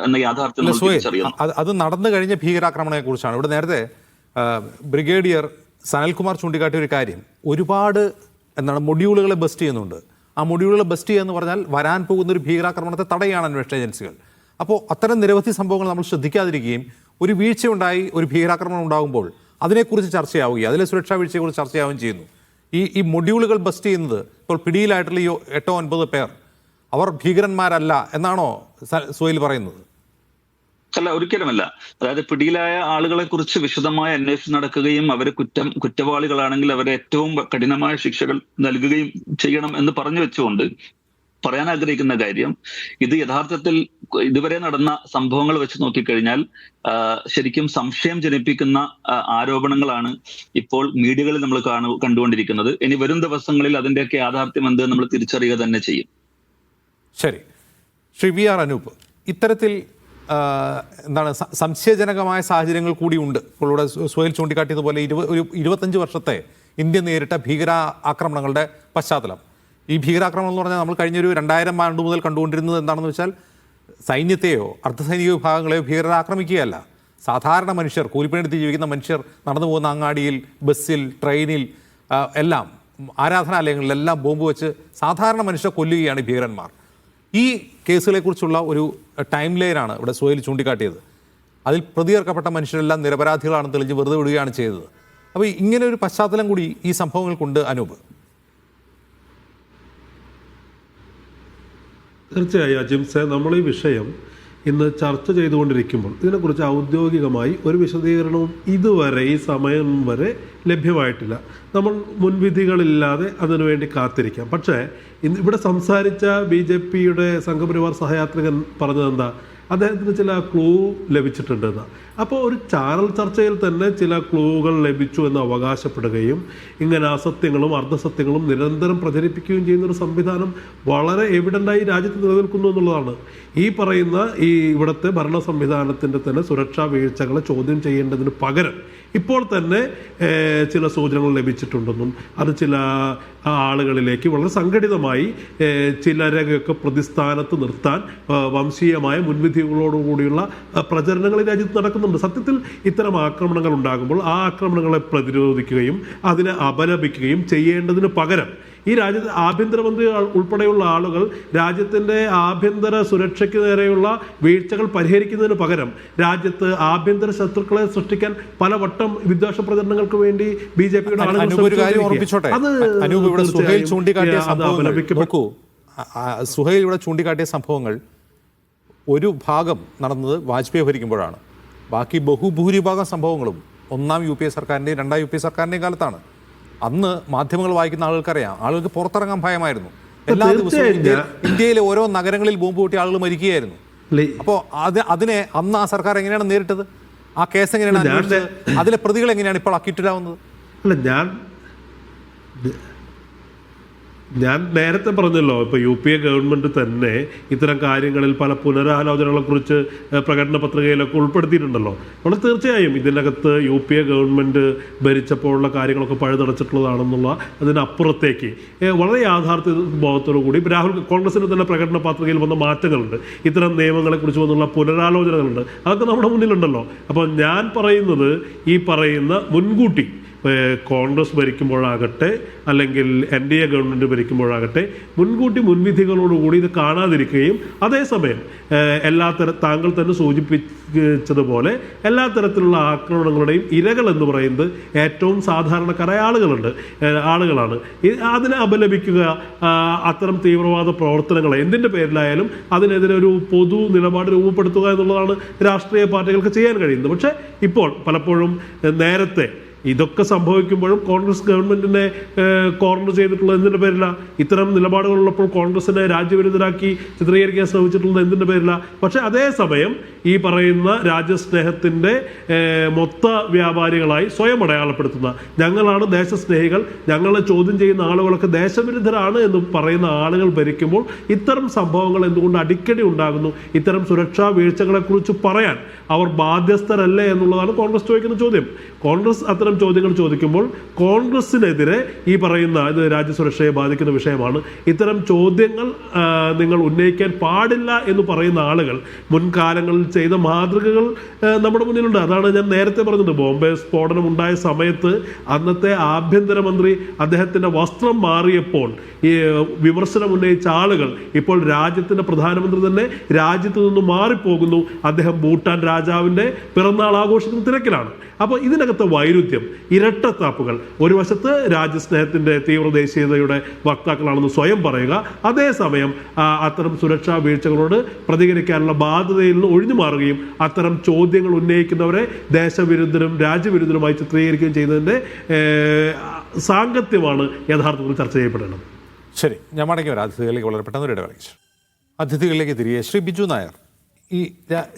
Speaker 5: എന്ന യാഥാർത്ഥ്യം തിരിച്ചറിയണം.
Speaker 1: അത് നടന്നു കഴിഞ്ഞ ഭീകരാക്രമണത്തെ കുറിച്ചാണ്. ഇവിടെ നേരത്തെ ബ്രിഗേഡിയർ സനൽകുമാർ ചൂണ്ടിക്കാട്ടിയ ഒരു കാര്യം, ഒരുപാട് മൊഡ്യൂളുകളെ ബസ്റ്റ് ചെയ്യുന്നുണ്ട്. ആ മൊഡ്യൂളുകളെ ബസ്റ്റ് ചെയ്യുക എന്ന് പറഞ്ഞാൽ വരാൻ പോകുന്ന ഒരു ഭീകരാക്രമണത്തെ തടയുകയാണ് അന്വേഷണ ഏജൻസികൾ. അപ്പോൾ അത്തരം നിരവധി സംഭവങ്ങൾ നമ്മൾ ശ്രദ്ധിക്കാതിരിക്കുകയും ഒരു വീഴ്ചയുണ്ടായി ഒരു ഭീകരാക്രമണം ഉണ്ടാകുമ്പോൾ അതിനെക്കുറിച്ച് ചർച്ചയാവുകയും അതിലെ സുരക്ഷാ വീഴ്ചയെക്കുറിച്ച് ചർച്ചയാവുകയും ചെയ്യുന്നു. ഈ മൊഡ്യൂളുകൾ ബസ്റ്റ് ചെയ്യുന്നത് ഇപ്പോൾ പിടിയിലായിട്ടുള്ള ഈ 8-9 പേർ അവർ ഭീകരന്മാരല്ല എന്നാണോ സുഹൈൽ പറയുന്നത്?
Speaker 5: അല്ല, ഒരിക്കലുമല്ല. അതായത് പിടിയിലായ ആളുകളെ കുറിച്ച് വിശദമായ അന്വേഷണം നടക്കുകയും അവരെ കുറ്റവാളികളാണെങ്കിൽ അവരെ ഏറ്റവും കഠിനമായ ശിക്ഷകൾ നൽകുകയും ചെയ്യണം എന്ന് പറഞ്ഞു വെച്ചുകൊണ്ട് പറയാൻ ആഗ്രഹിക്കുന്ന കാര്യം, ഇത് യഥാർത്ഥത്തിൽ ഇതുവരെ നടന്ന സംഭവങ്ങൾ വെച്ച് നോക്കിക്കഴിഞ്ഞാൽ ശരിക്കും സംശയം ജനിപ്പിക്കുന്ന ആരോപണങ്ങളാണ് ഇപ്പോൾ മീഡിയകളിൽ നമ്മൾ കണ്ടുകൊണ്ടിരിക്കുന്നത്. ഇനി വരും ദിവസങ്ങളിൽ അതിന്റെയൊക്കെ യാഥാർത്ഥ്യം എന്ത് നമ്മൾ തിരിച്ചറിയുക തന്നെ ചെയ്യും. ശരി,
Speaker 1: ശ്രീ വി ആർ അനൂപ്, ഇത്തരത്തിൽ സംശയജനകമായ സാഹചര്യങ്ങൾ കൂടിയുണ്ട്. ഇപ്പോൾ ഇവിടെ സുഹൈൽ ചൂണ്ടിക്കാട്ടിയതുപോലെ 25 വർഷത്തെ ഇന്ത്യ നേരിട്ട ഭീകര ആക്രമണങ്ങളുടെ പശ്ചാത്തലം. ഈ ഭീകരാക്രമണം എന്ന് പറഞ്ഞാൽ നമ്മൾ കഴിഞ്ഞൊരു 2000 ആണ്ട് മുതൽ കണ്ടുകൊണ്ടിരുന്നത് എന്താണെന്ന് വെച്ചാൽ സൈന്യത്തെയോ അർദ്ധസൈനിക വിഭാഗങ്ങളെയോ ഭീകരർ ആക്രമിക്കുകയല്ല. സാധാരണ മനുഷ്യർ, കൂലിപ്പണിയെടുത്ത് ജീവിക്കുന്ന മനുഷ്യർ നടന്നു പോകുന്ന അങ്ങാടിയിൽ, ബസ്സിൽ, ട്രെയിനിൽ എല്ലാം, ആരാധനാലയങ്ങളിലെല്ലാം ബോംബ് വെച്ച് സാധാരണ മനുഷ്യരെ കൊല്ലുകയാണ് ഭീകരന്മാർ. ഈ കേസുകളെക്കുറിച്ചുള്ള ഒരു ടൈം ലൈനാണ് ഇവിടെ സുഹൈൽ ചൂണ്ടിക്കാട്ടിയത്. അതിൽ പ്രതിയേർക്കപ്പെട്ട മനുഷ്യരെല്ലാം നിരപരാധികളാണെന്ന് തെളിഞ്ഞ് വെറുതെ വിടുകയാണ് ചെയ്തത്. അപ്പോൾ ഇങ്ങനെ ഒരു പശ്ചാത്തലം കൂടി ഈ സംഭവങ്ങൾക്കുണ്ട്. അനൂപ്,
Speaker 2: തീർച്ചയായും അജിംസെ, നമ്മൾ ഈ വിഷയം ഇന്ന് ചർച്ച ചെയ്തുകൊണ്ടിരിക്കുമ്പോൾ ഇതിനെക്കുറിച്ച് ഔദ്യോഗികമായി ഒരു വിശദീകരണവും ഇതുവരെ ഈ സമയം വരെ ലഭ്യമായിട്ടില്ല. നമ്മൾ മുൻവിധികളില്ലാതെ അതിനുവേണ്ടി കാത്തിരിക്കാം. പക്ഷേ ഇവിടെ സംസാരിച്ച BJPയുടെ സംഘപരിവാർ സഹയാത്രികൻ പറഞ്ഞതെന്താ, അദ്ദേഹത്തിന് ചില ക്ലൂ ലഭിച്ചിട്ടുണ്ടെന്ന്. അപ്പോൾ ഒരു ചാനൽ ചർച്ചയിൽ തന്നെ ചില ക്ലൂകൾ ലഭിച്ചു എന്ന് അവകാശപ്പെടുകയും ഇങ്ങനെ അസത്യങ്ങളും അർദ്ധസത്യങ്ങളും നിരന്തരം പ്രചരിപ്പിക്കുകയും ചെയ്യുന്നൊരു സംവിധാനം വളരെ എവിഡൻ്റായി രാജ്യത്ത് നിലനിൽക്കുന്നു എന്നുള്ളതാണ്. ഈ പറയുന്ന ഇവിടുത്തെ ഭരണ സംവിധാനത്തിൻ്റെ തന്നെ സുരക്ഷാ വീഴ്ചകളെ ചോദ്യം ചെയ്യേണ്ടതിന് പകരം ഇപ്പോൾ തന്നെ ചില സൂചനകൾ ലഭിച്ചിട്ടുണ്ടെന്നും അത് ചില ആളുകളിലേക്ക് വളരെ സംഘടിതമായി ചിലരെയൊക്കെ പ്രതിസ്ഥാനത്ത് നിർത്താൻ വംശീയമായ മുൻവിധികളോടുകൂടിയുള്ള പ്രചരണങ്ങൾ രാജ്യത്ത് നടക്കുന്നുണ്ട്. സത്യത്തിൽ ഇത്തരം ആക്രമണങ്ങൾ ഉണ്ടാകുമ്പോൾ ആ ആക്രമണങ്ങളെ പ്രതിരോധിക്കുകയും അതിനെ അപലപിക്കുകയും ചെയ്യേണ്ടതിന് പകരം ഈ രാജ്യത്തെ ആഭ്യന്തരമന്ത്രി ഉൾപ്പെടെയുള്ള ആളുകൾ രാജ്യത്തിൻ്റെ ആഭ്യന്തര സുരക്ഷയ്ക്ക് നേരെയുള്ള വീഴ്ചകൾ പരിഹരിക്കുന്നതിന് പകരം രാജ്യത്ത് ആഭ്യന്തര ശത്രുക്കളെ സൃഷ്ടിക്കാൻ പലവട്ടം വിദ്വേഷ പ്രചരണങ്ങൾക്ക് വേണ്ടി BJPയുടെ ആളുകൾ
Speaker 1: സുഹൈൽ ഇവിടെ ചൂണ്ടിക്കാട്ടിയ സംഭവങ്ങൾ ഒരു ഭാഗം നടന്നത് വാജ്പേയി ഭരിക്കുമ്പോഴാണ്. ബാക്കി ബഹുഭൂരിഭാഗം സംഭവങ്ങളും 1ാം UPA സർക്കാരിൻ്റെയും 2ാം UPA സർക്കാരിൻ്റെയും കാലത്താണ്. അന്ന് മാധ്യമങ്ങൾ വായിക്കുന്ന ആളുകൾക്കറിയാം, ആളുകൾക്ക് പുറത്തിറങ്ങാൻ ഭയമായിരുന്നു. എല്ലാ ദിവസവും ഇന്ത്യയിലെ ഓരോ നഗരങ്ങളിൽ ബോംബ് പൊട്ടി ആളുകൾ മരിക്കുകയായിരുന്നു. അപ്പോൾ അതിനെ അന്ന് ആ സർക്കാർ എങ്ങനെയാണ് നേരിട്ടത്? ആ കേസ് എങ്ങനെയാണ് അന്വേഷിച്ചത്? അതിലെ പ്രതികൾ എങ്ങനെയാണ് ഇപ്പോൾ അക്യൂറ്റഡാവുന്നത്?
Speaker 2: ഞാൻ നേരത്തെ പറഞ്ഞല്ലോ, ഇപ്പോൾ UPA ഗവൺമെൻറ് തന്നെ ഇത്തരം കാര്യങ്ങളിൽ പല പുനരാലോചനകളെക്കുറിച്ച് പ്രകടന പത്രികയിലൊക്കെ ഉൾപ്പെടുത്തിയിട്ടുണ്ടല്ലോ. അപ്പോൾ തീർച്ചയായും ഇതിനകത്ത് UPA ഗവൺമെൻറ് ഭരിച്ചപ്പോഴുള്ള കാര്യങ്ങളൊക്കെ പഴുതടച്ചിട്ടുള്ളതാണെന്നുള്ള അതിനപ്പുറത്തേക്ക് വളരെ യാഥാർത്ഥ്യ ബോധത്തോടു കൂടി കോൺഗ്രസിൻ്റെ തന്നെ പ്രകടന പത്രികയിൽ വന്ന മാറ്റങ്ങളുണ്ട്, ഇത്തരം നിയമങ്ങളെക്കുറിച്ച് വന്നുള്ള പുനരാലോചനകളുണ്ട്, അതൊക്കെ നമ്മുടെ മുന്നിലുണ്ടല്ലോ. അപ്പോൾ ഞാൻ പറയുന്നത് ഈ പറയുന്ന മുൻകൂട്ടി കോൺഗ്രസ് ഭരിക്കുമ്പോഴാകട്ടെ അല്ലെങ്കിൽ NDA ഗവൺമെൻറ് ഭരിക്കുമ്പോഴാകട്ടെ മുൻകൂട്ടി മുൻവിധികളോടുകൂടി ഇത് കാണാതിരിക്കുകയും അതേസമയം താങ്കൾ തന്നെ സൂചിപ്പിച്ചതുപോലെ എല്ലാ തരത്തിലുള്ള ആക്രമണങ്ങളുടെയും ഇരകൾ എന്ന് പറയുന്നത് ഏറ്റവും സാധാരണക്കാരായ ആളുകളാണ്. അതിനെ അപലപിക്കുക, അത്തരം തീവ്രവാദ പ്രവർത്തനങ്ങളെ എന്തിൻ്റെ പേരിലായാലും അതിനെതിരെ ഒരു പൊതു നിലപാട് രൂപപ്പെടുത്തുക എന്നുള്ളതാണ് രാഷ്ട്രീയ പാർട്ടികൾക്ക് ചെയ്യാൻ കഴിയുന്നത്. പക്ഷേ ഇപ്പോൾ പലപ്പോഴും നേരത്തെ ഇതൊക്കെ സംഭവിക്കുമ്പോഴും കോൺഗ്രസ് ഗവൺമെന്റിനെ കോർണർ ചെയ്തിട്ടുള്ളത് എന്തിന്റെ പേരില? ഇത്തരം നിലപാടുകളുള്ളപ്പോൾ കോൺഗ്രസിനെ രാജ്യവിരുദ്ധരാക്കി ചിത്രീകരിക്കാൻ ശ്രമിച്ചിട്ടുള്ളത് എന്തിന്റെ പേരില? പക്ഷെ അതേസമയം ഈ പറയുന്ന രാജ്യസ്നേഹത്തിന്റെ മൊത്ത വ്യാപാരികളായി സ്വയം അടയാളപ്പെടുത്തുന്ന, ഞങ്ങളാണ് ദേശസ്നേഹികൾ, ഞങ്ങളെ ചോദ്യം ചെയ്യുന്ന ആളുകളൊക്കെ ദേശവിരുദ്ധരാണ് എന്ന് പറയുന്ന ആളുകൾ ഭരിക്കുമ്പോൾ ഇത്തരം സംഭവങ്ങൾ എന്തുകൊണ്ട് അടിക്കടി ഉണ്ടാകുന്നു? ഇത്തരം സുരക്ഷാ വീഴ്ചകളെ കുറിച്ച് പറയാൻ അവർ ബാധ്യസ്ഥരല്ലേ എന്നുള്ളതാണ് കോൺഗ്രസ് ചോദിക്കുന്ന ചോദ്യം. കോൺഗ്രസ് അത്തരം ചോദ്യങ്ങൾ ചോദിക്കുമ്പോൾ കോൺഗ്രസിനെതിരെ ഈ പറയുന്ന ഇത് രാജ്യസുരക്ഷയെ ബാധിക്കുന്ന വിഷയമാണ്, ഇത്തരം ചോദ്യങ്ങൾ നിങ്ങൾ ഉന്നയിക്കാൻ പാടില്ല എന്ന് പറയുന്ന ആളുകൾ മുൻകാലങ്ങളിൽ ചെയ്ത മാതൃകകൾ നമ്മുടെ മുന്നിലുണ്ട്. അതാണ് ഞാൻ നേരത്തെ പറഞ്ഞത്. ബോംബെ സ്ഫോടനം ഉണ്ടായ സമയത്ത് അന്നത്തെ ആഭ്യന്തരമന്ത്രി അദ്ദേഹത്തിൻ്റെ വസ്ത്രം മാറിയപ്പോൾ ഈ വിമർശനം ഉന്നയിച്ച ആളുകൾ ഇപ്പോൾ രാജ്യത്തിൻ്റെ പ്രധാനമന്ത്രി തന്നെ രാജ്യത്ത് നിന്ന് മാറിപ്പോകുന്നു. അദ്ദേഹം ഭൂട്ടാൻ രാജാവിൻ്റെ പിറന്നാൾ ആഘോഷത്തിന് തിരക്കിലാണ്. അപ്പോൾ ഇതിനകത്തെ വൈരുദ്ധ്യം, ഇരട്ടത്താപ്പുകൾ, ഒരു വശത്ത് രാജ്യസ്നേഹത്തിൻ്റെ തീവ്രദേശീയതയുടെ വക്താക്കളാണെന്ന് സ്വയം പറയുക, അതേസമയം അത്തരം സുരക്ഷാ വീഴ്ചകളോട് പ്രതികരിക്കാനുള്ള ബാധ്യതയിൽ നിന്ന് ഒഴിഞ്ഞു മാറുകയും അത്തരം ചോദ്യങ്ങൾ ഉന്നയിക്കുന്നവരെ ദേശവിരുദ്ധരും രാജ്യവിരുദ്ധരുമായി ചിത്രീകരിക്കുകയും ചെയ്യുന്നതിൻ്റെ സാങ്കത്യമാണ് യഥാർത്ഥത്തിൽ ചർച്ച ചെയ്യപ്പെടേണ്ടത്.
Speaker 1: ശരി, ഞാൻ മടങ്ങി വരാം. അതിഥികളിലേക്ക് വളരെ പെട്ടെന്ന് ഒരു ഇടവേള. അതിഥികളിലേക്ക് തിരികെ. ശ്രീ ബിജു നായർ, ഈ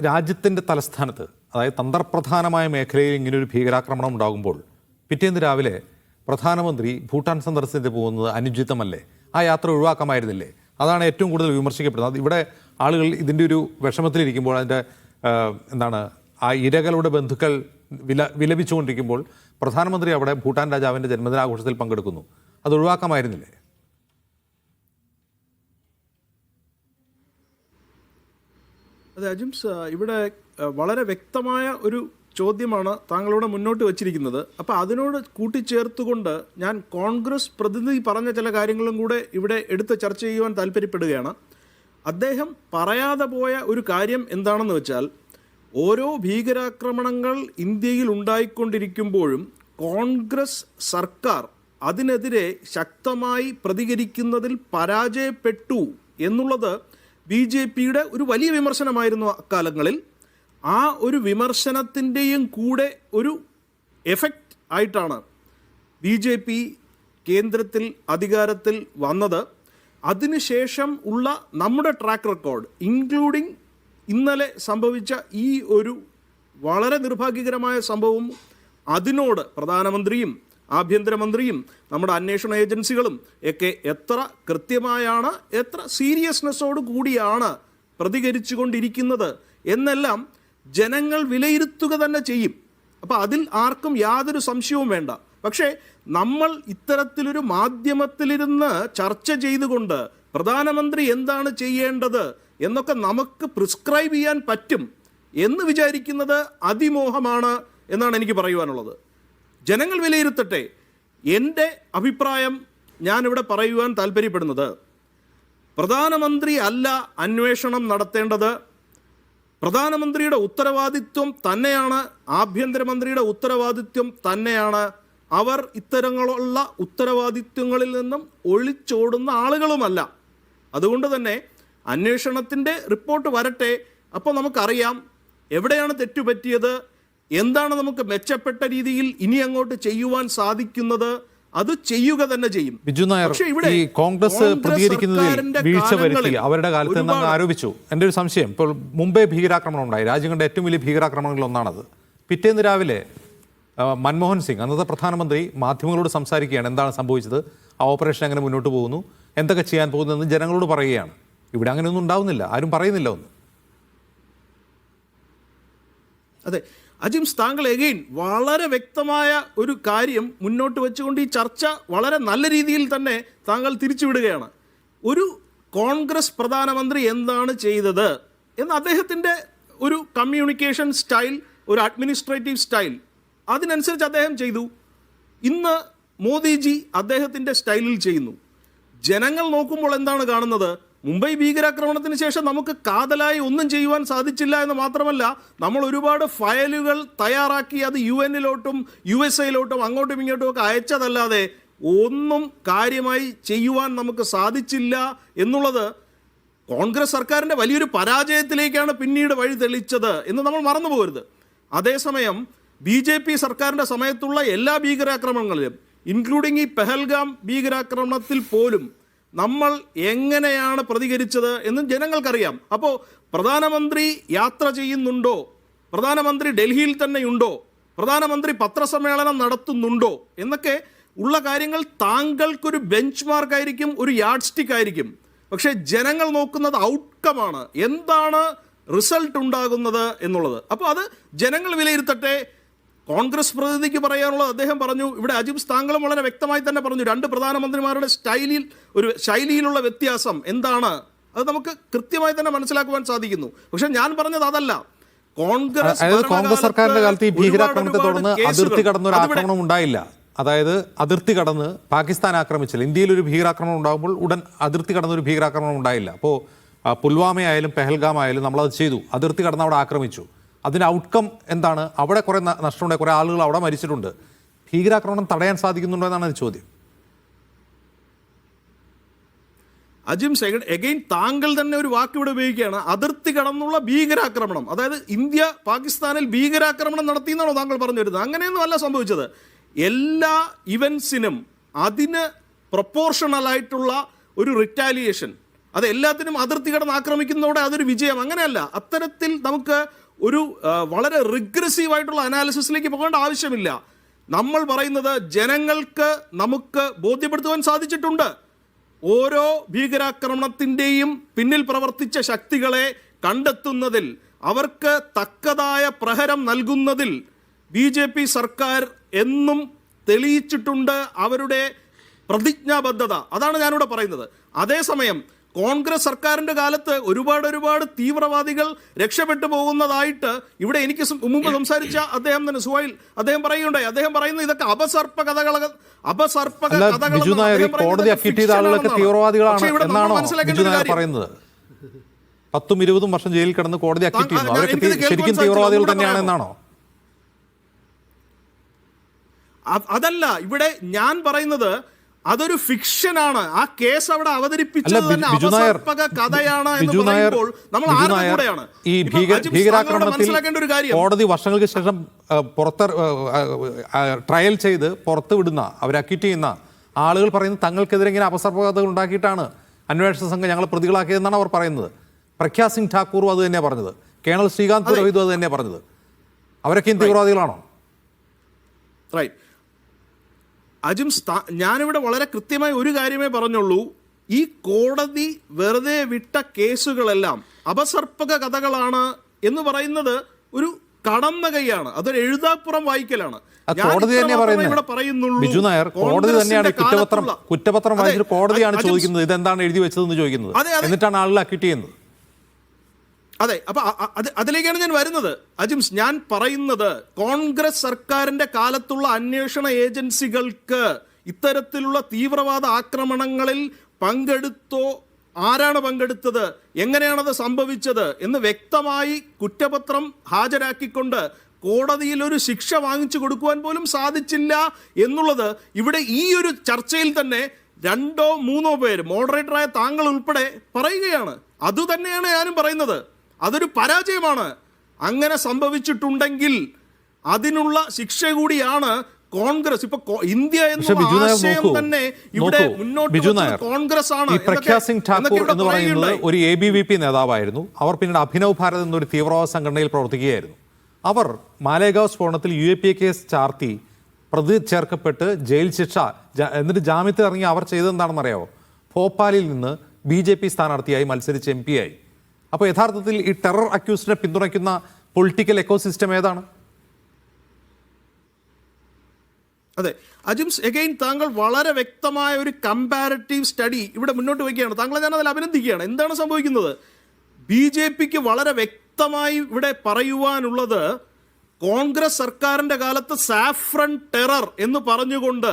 Speaker 1: രാജ്യത്തിൻ്റെ തലസ്ഥാനത്ത്, അതായത് തന്ത്രപ്രധാനമായ മേഖലയിൽ ഇങ്ങനൊരു ഭീകരാക്രമണം ഉണ്ടാകുമ്പോൾ പിറ്റേന്ന് രാവിലെ പ്രധാനമന്ത്രി ഭൂട്ടാൻ സന്ദർശനത്തിന് പോകുന്നത് അനുചിതമല്ലേ? ആ യാത്ര ഒഴിവാക്കാമായിരുന്നില്ലേ? അതാണ് ഏറ്റവും കൂടുതൽ വിമർശിക്കപ്പെടുന്നത്. ഇവിടെ ആളുകൾ ഇതിൻ്റെ ഒരു വിഷമത്തിലിരിക്കുമ്പോൾ, അതിൻ്റെ ആ ഇരകളുടെ ബന്ധുക്കൾ വിലപിച്ചുകൊണ്ടിരിക്കുമ്പോൾ പ്രധാനമന്ത്രി അവിടെ ഭൂട്ടാൻ രാജാവിൻ്റെ ജന്മദിനാഘോഷത്തിൽ പങ്കെടുക്കുന്നു. അത് ഒഴിവാക്കാമായിരുന്നില്ലേ?
Speaker 3: അതെ അജിംസ്, ഇവിടെ വളരെ വ്യക്തമായ ഒരു ചോദ്യമാണ് താങ്കളോട് മുന്നോട്ട് വച്ചിരിക്കുന്നത്. അപ്പോൾ അതിനോട് കൂട്ടിച്ചേർത്തുകൊണ്ട് ഞാൻ കോൺഗ്രസ് പ്രതിനിധി പറഞ്ഞ ചില കാര്യങ്ങളും കൂടെ ഇവിടെ എടുത്ത് ചർച്ച ചെയ്യുവാൻ താല്പര്യപ്പെടുകയാണ്. അദ്ദേഹം പറയാതെ പോയ ഒരു കാര്യം എന്താണെന്ന് വെച്ചാൽ, ഓരോ ഭീകരാക്രമണങ്ങൾ ഇന്ത്യയിൽ ഉണ്ടായിക്കൊണ്ടിരിക്കുമ്പോഴും കോൺഗ്രസ് സർക്കാർ അതിനെതിരെ ശക്തമായി പ്രതികരിക്കുന്നതിൽ പരാജയപ്പെട്ടു എന്നുള്ളത് BJPയുടെ ഒരു വലിയ വിമർശനമായിരുന്നു അക്കാലങ്ങളിൽ. ആ ഒരു വിമർശനത്തിൻ്റെയും കൂടെ ഒരു എഫക്റ്റ് ആയിട്ടാണ് BJP കേന്ദ്രത്തിൽ അധികാരത്തിൽ വന്നത്. അതിനുശേഷം ഉള്ള നമ്മുടെ ട്രാക്ക് റെക്കോർഡ്, ഇൻക്ലൂഡിങ് ഇന്നലെ സംഭവിച്ച ഈ ഒരു വളരെ നിർഭാഗ്യകരമായ സംഭവം, അതിനോട് പ്രധാനമന്ത്രിയും ആഭ്യന്തരമന്ത്രിയും നമ്മുടെ അന്വേഷണ ഏജൻസികളും ഒക്കെ എത്ര കൃത്യമായാണ്, എത്ര സീരിയസ്നെസ്സോട് കൂടിയാണ് പ്രതികരിച്ചു കൊണ്ടിരിക്കുന്നത് എന്നെല്ലാം ജനങ്ങൾ വിലയിരുത്തുക തന്നെ ചെയ്യും. അപ്പോൾ അതിൽ ആർക്കും യാതൊരു സംശയവും വേണ്ട. പക്ഷേ നമ്മൾ ഇത്തരത്തിലൊരു മാധ്യമത്തിലിരുന്ന് ചർച്ച ചെയ്തുകൊണ്ട് പ്രധാനമന്ത്രി എന്താണ് ചെയ്യേണ്ടത് എന്നൊക്കെ നമുക്ക് പ്രിസ്ക്രൈബ് ചെയ്യാൻ പറ്റും എന്ന് വിചാരിക്കുന്നത് അതിമോഹമാണ് എന്നാണ് എനിക്ക് പറയുവാനുള്ളത്. ജനങ്ങൾ വിലയിരുത്തട്ടെ. എൻ്റെ അഭിപ്രായം ഞാനിവിടെ പറയുവാൻ താല്പര്യപ്പെടുന്നത്, പ്രധാനമന്ത്രി അല്ല അന്വേഷണം നടത്തേണ്ടത്. പ്രധാനമന്ത്രിയുടെ ഉത്തരവാദിത്വം തന്നെയാണ്, ആഭ്യന്തരമന്ത്രിയുടെ ഉത്തരവാദിത്വം തന്നെയാണ്. അവർ ഇത്തരങ്ങളുള്ള ഉത്തരവാദിത്വങ്ങളിൽ നിന്നും ഒളിച്ചോടുന്ന ആളുകളുമല്ല. അതുകൊണ്ട് തന്നെ അന്വേഷണത്തിൻ്റെ റിപ്പോർട്ട് വരട്ടെ. അപ്പോൾ നമുക്കറിയാം എവിടെയാണ് തെറ്റുപറ്റിയത്, എന്താണ് നമുക്ക് മെച്ചപ്പെട്ട രീതിയിൽ ഇനി അങ്ങോട്ട് ചെയ്യുവാൻ സാധിക്കുന്നത്, അത് ചെയ്യുക തന്നെ ചെയ്യും.
Speaker 1: ബിജു നായർ, ഈ കോൺഗ്രസ് പ്രതികരിക്കുന്നതിൽ വീഴ്ച വരുത്തി അവരുടെ കാലത്ത് നിന്ന് ആരോപിച്ചു. എൻ്റെ ഒരു സംശയം, ഇപ്പോൾ മുംബൈ ഭീകരാക്രമണം ഉണ്ടായി, രാജ്യം കണ്ട ഏറ്റവും വലിയ ഭീകരാക്രമണങ്ങളിൽ ഒന്നാണത്. പിറ്റേന്ന് രാവിലെ മൻമോഹൻ സിംഗ്, അന്നത്തെ പ്രധാനമന്ത്രി, മാധ്യമങ്ങളോട് സംസാരിക്കുകയാണ്. എന്താണ് സംഭവിച്ചത്, ആ ഓപ്പറേഷൻ എങ്ങനെ മുന്നോട്ട് പോകുന്നു, എന്തൊക്കെ ചെയ്യാൻ പോകുന്നതെന്ന് ജനങ്ങളോട് പറയുകയാണ്. ഇവിടെ അങ്ങനെയൊന്നും ഉണ്ടാവുന്നില്ല, ആരും പറയുന്നില്ല ഒന്ന്.
Speaker 3: അതെ അജിംസ്, താങ്കൾ എഗെയിൻ വളരെ വ്യക്തമായ ഒരു കാര്യം മുന്നോട്ട് വെച്ചുകൊണ്ട് ഈ ചർച്ച വളരെ നല്ല രീതിയിൽ തന്നെ താങ്കൾ തിരിച്ചുവിടുകയാണ്. ഒരു കോൺഗ്രസ് പ്രധാനമന്ത്രി എന്താണ് ചെയ്തത് എന്ന് അദ്ദേഹത്തിൻ്റെ ഒരു കമ്മ്യൂണിക്കേഷൻ സ്റ്റൈൽ, ഒരു അഡ്മിനിസ്ട്രേറ്റീവ് സ്റ്റൈൽ, അതിനനുസരിച്ച് അദ്ദേഹം ചെയ്തു. ഇന്ന് മോദിജി അദ്ദേഹത്തിൻ്റെ സ്റ്റൈലിൽ ചെയ്യുന്നു. ജനങ്ങൾ നോക്കുമ്പോൾ എന്താണ് കാണുന്നത്? മുംബൈ ഭീകരാക്രമണത്തിന് ശേഷം നമുക്ക് കാതലായി ഒന്നും ചെയ്യുവാൻ സാധിച്ചില്ല എന്ന് മാത്രമല്ല, നമ്മൾ ഒരുപാട് ഫയലുകൾ തയ്യാറാക്കി അത് UN-ലോട്ടും USA-ലോട്ടും അങ്ങോട്ടും ഇങ്ങോട്ടും ഒക്കെ അയച്ചതല്ലാതെ ഒന്നും കാര്യമായി ചെയ്യുവാൻ നമുക്ക് സാധിച്ചില്ല എന്നുള്ളത് കോൺഗ്രസ് സർക്കാരിൻ്റെ വലിയൊരു പരാജയത്തിലേക്കാണ് പിന്നീട് വഴി തെളിച്ചത് എന്ന് നമ്മൾ മറന്നു പോകരുത്. അതേസമയം BJP സർക്കാരിൻ്റെ സമയത്തുള്ള എല്ലാ ഭീകരാക്രമണങ്ങളിലും, ഇൻക്ലൂഡിങ് ഈ പെഹൽഗാം ഭീകരാക്രമണത്തിൽ പോലും നമ്മൾ എങ്ങനെയാണ് പ്രതികരിച്ചത് എന്നും ജനങ്ങൾക്കറിയാം. അപ്പോൾ പ്രധാനമന്ത്രി യാത്ര ചെയ്യുന്നുണ്ടോ, പ്രധാനമന്ത്രി ഡൽഹിയിൽ തന്നെയുണ്ടോ, പ്രധാനമന്ത്രി പത്രസമ്മേളനം നടത്തുന്നുണ്ടോ എന്നൊക്കെ ഉള്ള കാര്യങ്ങൾ താങ്കൾക്കൊരു ബെഞ്ച് മാർക്കായിരിക്കും, ഒരു യാർഡ് സ്റ്റിക്ക് ആയിരിക്കും. പക്ഷേ ജനങ്ങൾ നോക്കുന്നത് ഔട്ട്കമാണ്, എന്താണ് റിസൾട്ട് ഉണ്ടാകുന്നത് എന്നുള്ളത്. അപ്പോൾ അത് ജനങ്ങൾ വിലയിരുത്തട്ടെ. കോൺഗ്രസ് പ്രതിനിധിക്ക് പറയാനുള്ളത് അദ്ദേഹം പറഞ്ഞു. ഇവിടെ അജിംസ് താങ്കളും വളരെ വ്യക്തമായി തന്നെ പറഞ്ഞു, രണ്ട് പ്രധാനമന്ത്രിമാരുടെ ശൈലിയിലുള്ള വ്യത്യാസം എന്താണ്, അത് നമുക്ക് കൃത്യമായി തന്നെ മനസ്സിലാക്കുവാൻ സാധിക്കുന്നു. പക്ഷെ ഞാൻ പറഞ്ഞത് അതല്ല.
Speaker 1: കോൺഗ്രസ് സർക്കാരിന്റെ കാലത്ത് ഈ ഭീകരാക്രമണത്തെ തുടർന്ന് അതിർത്തി കടന്നൊരു ആക്രമണം ഉണ്ടായില്ല. അതായത് അതിർത്തി കടന്ന് പാകിസ്ഥാൻ ആക്രമിച്ചില്ല. ഇന്ത്യയിൽ ഒരു ഭീകരാക്രമണം ഉണ്ടാകുമ്പോൾ ഉടൻ അതിർത്തി കടന്നൊരു ഭീകരാക്രമണം ഉണ്ടായില്ല. അപ്പോൾ പുൽവാമയായാലും പെഹൽഗാം ആയാലും നമ്മളത് ചെയ്തു, അതിർത്തി കടന്ന് അവിടെ ആക്രമിച്ചു. അതിൻ്റെ ഔട്ട്കം എന്താണ്? അവിടെ കുറേ നഷ്ടമുണ്ടായി, കുറേ ആളുകൾ അവിടെ മരിച്ചിട്ടുണ്ട്. ഭീകരാക്രമണം തടയാൻ സാധിക്കുന്നുണ്ടോ എന്നാണ് ചോദ്യം.
Speaker 3: അജിംസ്, എഗെയിൻ താങ്കൾ തന്നെ ഒരു വാക്ക് ഇവിടെ ഉപയോഗിക്കുകയാണ്, അതിർത്തി കടന്നുള്ള ഭീകരാക്രമണം. അതായത് ഇന്ത്യ പാകിസ്ഥാനിൽ ഭീകരാക്രമണം നടത്തിയെന്നാണോ താങ്കൾ പറഞ്ഞു വരുന്നത്? അങ്ങനെയൊന്നും അല്ല സംഭവിച്ചത്. എല്ലാ ഇവൻസിനും അതിന് പ്രൊപ്പോർഷണലായിട്ടുള്ള ഒരു റിറ്റാലിയേഷൻ, അത് എല്ലാത്തിനും അതിർത്തി കടന്ന് ആക്രമിക്കുന്നതോടെ അതൊരു വിജയം, അങ്ങനെയല്ല. അത്തരത്തിൽ നമുക്ക് ഒരു വളരെ റിഗ്രസീവായിട്ടുള്ള അനാലിസിസിലേക്ക് പോകേണ്ട ആവശ്യമില്ല. നമ്മൾ പറയുന്നത് ജനങ്ങൾക്ക് നമുക്ക് ബോധ്യപ്പെടുത്തുവാൻ സാധിച്ചിട്ടുണ്ട്. ഓരോ ഭീകരാക്രമണത്തിൻ്റെയും പിന്നിൽ പ്രവർത്തിച്ച ശക്തികളെ കണ്ടെത്തുന്നതിൽ, അവർക്ക് തക്കതായ പ്രഹരം നൽകുന്നതിൽ BJP സർക്കാർ എന്നും തെളിയിച്ചിട്ടുണ്ട് അവരുടെ പ്രതിജ്ഞാബദ്ധത. അതാണ് ഞാനിവിടെ പറയുന്നത്. അതേസമയം കോൺഗ്രസ് സർക്കാരിൻ്റെ കാലത്ത് ഒരുപാട് തീവ്രവാദികൾ രക്ഷപ്പെട്ടു പോകുന്നതായിട്ട് ഇവിടെ എനിക്ക് മുമ്പ് സംസാരിച്ച അദ്ദേഹം തന്നെ സുഹൈൽ അദ്ദേഹം പറയുകയുണ്ടായി. അദ്ദേഹം പറയുന്നത് ഇതൊക്കെ അപസർപ്പ കഥകൾ.
Speaker 1: കോടതി അക്യൂട്ട് ചെയ്ത ആളുകളൊക്കെ തീവ്രവാദികളാണ് എന്നാണോ ബിജു നായർ പറയുന്നത്? 10-20 വർഷം ജയിലിൽ കിടന്ന് കോടതി അക്യൂട്ട് ചെയ്യുന്നു, അവരൊക്കെ ശരിക്കും തീവ്രവാദികൾ തന്നെയാണെന്നാണോ?
Speaker 3: അതല്ല, ഇവിടെ ഞാൻ പറയുന്നത് അതൊരു ഫിക്ഷനാണ്. ആ കേസ് അവിടെ അവതരിപ്പിച്ചത് തന്നെ അപസർപ്പക കഥയാണ് എന്ന് പറയുമ്പോൾ നമ്മൾ ആരുടെ കൂടെയാണ്?
Speaker 1: ഈ ഭീകരാക്രമണത്തിൽ കോടതി വർഷങ്ങൾക്ക് ശേഷം ട്രയൽ ചെയ്ത് പുറത്ത് വിടുന്ന, അവരെ അക്യൂട്ട് ചെയ്യുന്ന ആളുകൾ പറയുന്നത് തങ്ങൾക്കെതിരെ ഇങ്ങനെ അപസർപ്പക കഥകൾ ഉണ്ടാക്കിയിട്ടാണ് അന്വേഷണ സംഘം ഞങ്ങളെ പ്രതികളാക്കിയതെന്നാണ് അവർ പറയുന്നത്. പ്രഖ്യാ സിംഗ് ഠാക്കൂറും അത് തന്നെയാണ് പറഞ്ഞത്, കേണൽ ശ്രീകാന്ത് പുരോഹിതും അത് തന്നെയാണ് പറഞ്ഞത്. അവരൊക്കെയും തീവ്രവാദികളാണോ?
Speaker 3: റൈറ്റ്. അജിംസ്, ഞാനിവിടെ വളരെ കൃത്യമായി ഒരു കാര്യമേ പറഞ്ഞുള്ളൂ. ഈ കോടതി വെറുതെ വിട്ട കേസുകളെല്ലാം അപസർപ്പക കഥകളാണ് എന്ന് പറയുന്നത് ഒരു കടന്ന കൈയാണ്, അതൊരു എഴുതാപ്പുറം വായിക്കലാണ്.
Speaker 1: കോടതി തന്നെ ബിജു നായർ, കോടതി തന്നെയാണ് കുറ്റപത്രം വായിച്ചിട്ട് കോടതിയാണ് ചോദിക്കുന്നത് ഇതെന്താണ് എഴുതി വെച്ചതെന്ന് ചോദിക്കുന്നത്, എന്നിട്ടാണ് ആളുകൾ അക്യൂട്ട് ചെയ്യുന്നത്.
Speaker 3: അതെ, അപ്പൊ അതിലേക്കാണ് ഞാൻ വരുന്നത്. അജിംസ്, ഞാൻ പറയുന്നത് കോൺഗ്രസ് സർക്കാരിന്റെ കാലത്തുള്ള അന്വേഷണ ഏജൻസികൾക്ക് ഇത്തരത്തിലുള്ള തീവ്രവാദ ആക്രമണങ്ങളിൽ പങ്കെടുത്തോ, ആരാണ് പങ്കെടുത്തത്, എങ്ങനെയാണത് സംഭവിച്ചത് എന്ന് വ്യക്തമായി കുറ്റപത്രം ഹാജരാക്കിക്കൊണ്ട് കോടതിയിൽ ഒരു ശിക്ഷ വാങ്ങിച്ചു കൊടുക്കുവാൻ പോലും സാധിച്ചില്ല എന്നുള്ളത് ഇവിടെ ഈ ഒരു ചർച്ചയിൽ തന്നെ 2-3 പേര്, മോഡറേറ്ററായ താങ്കൾ ഉൾപ്പെടെ പറയുകയാണ്. അതുതന്നെയാണ് ഞാനും പറയുന്നത്. അതൊരു പരാജയമാണ്. അങ്ങനെ സംഭവിച്ചിട്ടുണ്ടെങ്കിൽ അതിനുള്ള ശിക്ഷ കൂടിയാണ് കോൺഗ്രസ് ഇപ്പൊ ഇന്ത്യ എന്നുള്ള ആശയം തന്നെ ഇവിടെ മുന്നോട്ട് വെച്ചത് കോൺഗ്രസ് ആണ്.
Speaker 1: ഈ പ്രഖ്യാ സിംഗ് ഠാക്കൂർ എന്ന് പറയുന്നത് ഒരു ABVP നേതാവായിരുന്നു. അവർ പിന്നീട് അഭിനവ് ഭാരത് എന്നൊരു തീവ്രവാദ സംഘടനയിൽ പ്രവർത്തിക്കുകയായിരുന്നു. അവർ മാലേഗാവ് സ്ഫോടനത്തിൽ UAPA കേസ് ചാർത്തി പ്രതി ചേർക്കപ്പെട്ട് ജയിൽ ശിക്ഷ, എന്നിട്ട് ജാമ്യത്തിൽ ഇറങ്ങി അവർ ചെയ്തതെന്താണെന്നറിയാമോ? ഭോപ്പാലിൽ നിന്ന് BJP സ്ഥാനാർത്ഥിയായി മത്സരിച്ച് MP ആയി. അപ്പോൾ യഥാർത്ഥത്തിൽ ഈ ടെറർ അക്യൂസിനെ പിന്തുണയ്ക്കുന്ന പൊളിറ്റിക്കൽ എക്കോസിസ്റ്റം ഏതാണ്?
Speaker 3: അതെ അജിംസ്, എഗെയിൻ താങ്കൾ വളരെ വ്യക്തമായ ഒരു കമ്പാരറ്റീവ് സ്റ്റഡി ഇവിടെ മുന്നോട്ട് വയ്ക്കുകയാണ്. താങ്കളെ ഞാൻ അതിൽ അഭിനന്ദിക്കുകയാണ്. എന്താണ് സംഭവിക്കുന്നത്? BJPക്ക് വളരെ വ്യക്തമായി ഇവിടെ പറയുവാനുള്ളത്, കോൺഗ്രസ് സർക്കാരിൻ്റെ കാലത്ത് സാഫ്രൺ ടെറർ എന്ന് പറഞ്ഞുകൊണ്ട്,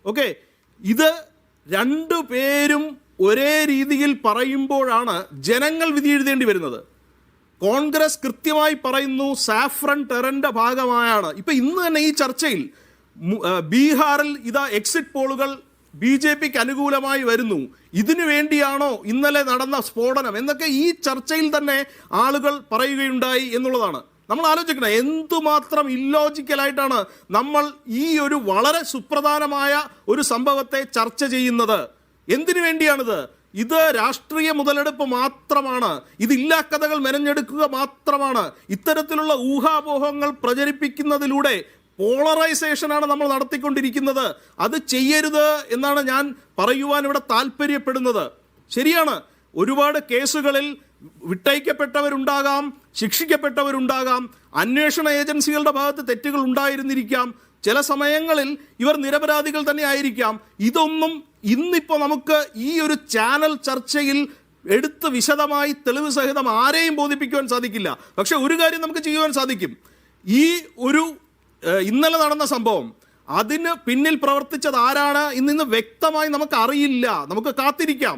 Speaker 3: ഓക്കെ, ഇത് രണ്ടുപേരും ഒരേ രീതിയിൽ പറയുമ്പോഴാണ് ജനങ്ങൾ വിധി എഴുതേണ്ടി വരുന്നത്. കോൺഗ്രസ് കൃത്യമായി പറയുന്നു സാഫ്രൺ ടെററിന്റെ ഭാഗമായാണ്. ഇപ്പൊ ഇന്ന് തന്നെ ഈ ചർച്ചയിൽ ബീഹാറിൽ ഇതാ എക്സിറ്റ് പോളുകൾ BJPക്ക് അനുകൂലമായി വരുന്നു. ഇതിനു വേണ്ടിയാണോ ഇന്നലെ നടന്ന സ്ഫോടനം എന്നൊക്കെ ഈ ചർച്ചയിൽ തന്നെ ആളുകൾ പറയുകയുണ്ടായി എന്നുള്ളതാണ്. നമ്മൾ ആലോചിക്കണം എന്തുമാത്രം ഇല്ലോജിക്കലായിട്ടാണ് നമ്മൾ ഈ ഒരു വളരെ സുപ്രധാനമായ ഒരു സംഭവത്തെ ചർച്ച ചെയ്യുന്നത്. എന്തിനു വേണ്ടിയാണിത്? ഇത് രാഷ്ട്രീയ മുതലെടുപ്പ് മാത്രമാണ്. ഇത് ഇല്ലാക്കഥകൾ മെനഞ്ഞെടുക്കുക മാത്രമാണ്. ഇത്തരത്തിലുള്ള ഊഹാപോഹങ്ങൾ പ്രചരിപ്പിക്കുന്നതിലൂടെ പോളറൈസേഷനാണ് നമ്മൾ നടത്തിക്കൊണ്ടിരിക്കുന്നത്. അത് ചെയ്യരുത് എന്നാണ് ഞാൻ പറയുവാൻ ഇവിടെ താല്പര്യപ്പെടുന്നത്. ശരിയാണ്, ഒരുപാട് കേസുകളിൽ വിട്ടയക്കപ്പെട്ടവരുണ്ടാകാം, ശിക്ഷിക്കപ്പെട്ടവരുണ്ടാകാം, അന്വേഷണ ഏജൻസികളുടെ ഭാഗത്ത് തെറ്റുകൾ ഉണ്ടായിരുന്നിരിക്കാം, ചില സമയങ്ങളിൽ ഇവർ നിരപരാധികൾ തന്നെ ആയിരിക്കാം. ഇതൊന്നും ഇന്നിപ്പോൾ നമുക്ക് ഈ ഒരു ചാനൽ ചർച്ചയിൽ എടുത്ത് വിശദമായി തെളിവ് സഹിതം ആരെയും ബോധിപ്പിക്കുവാൻ സാധിക്കില്ല. പക്ഷെ ഒരു കാര്യം നമുക്ക് ചെയ്യുവാൻ സാധിക്കും. ഈ ഒരു ഇന്നലെ നടന്ന സംഭവം, അതിന് പിന്നിൽ പ്രവർത്തിച്ചത് ആരാണ് ഇന്ന് വ്യക്തമായി നമുക്ക് അറിയില്ല. നമുക്ക് കാത്തിരിക്കാം,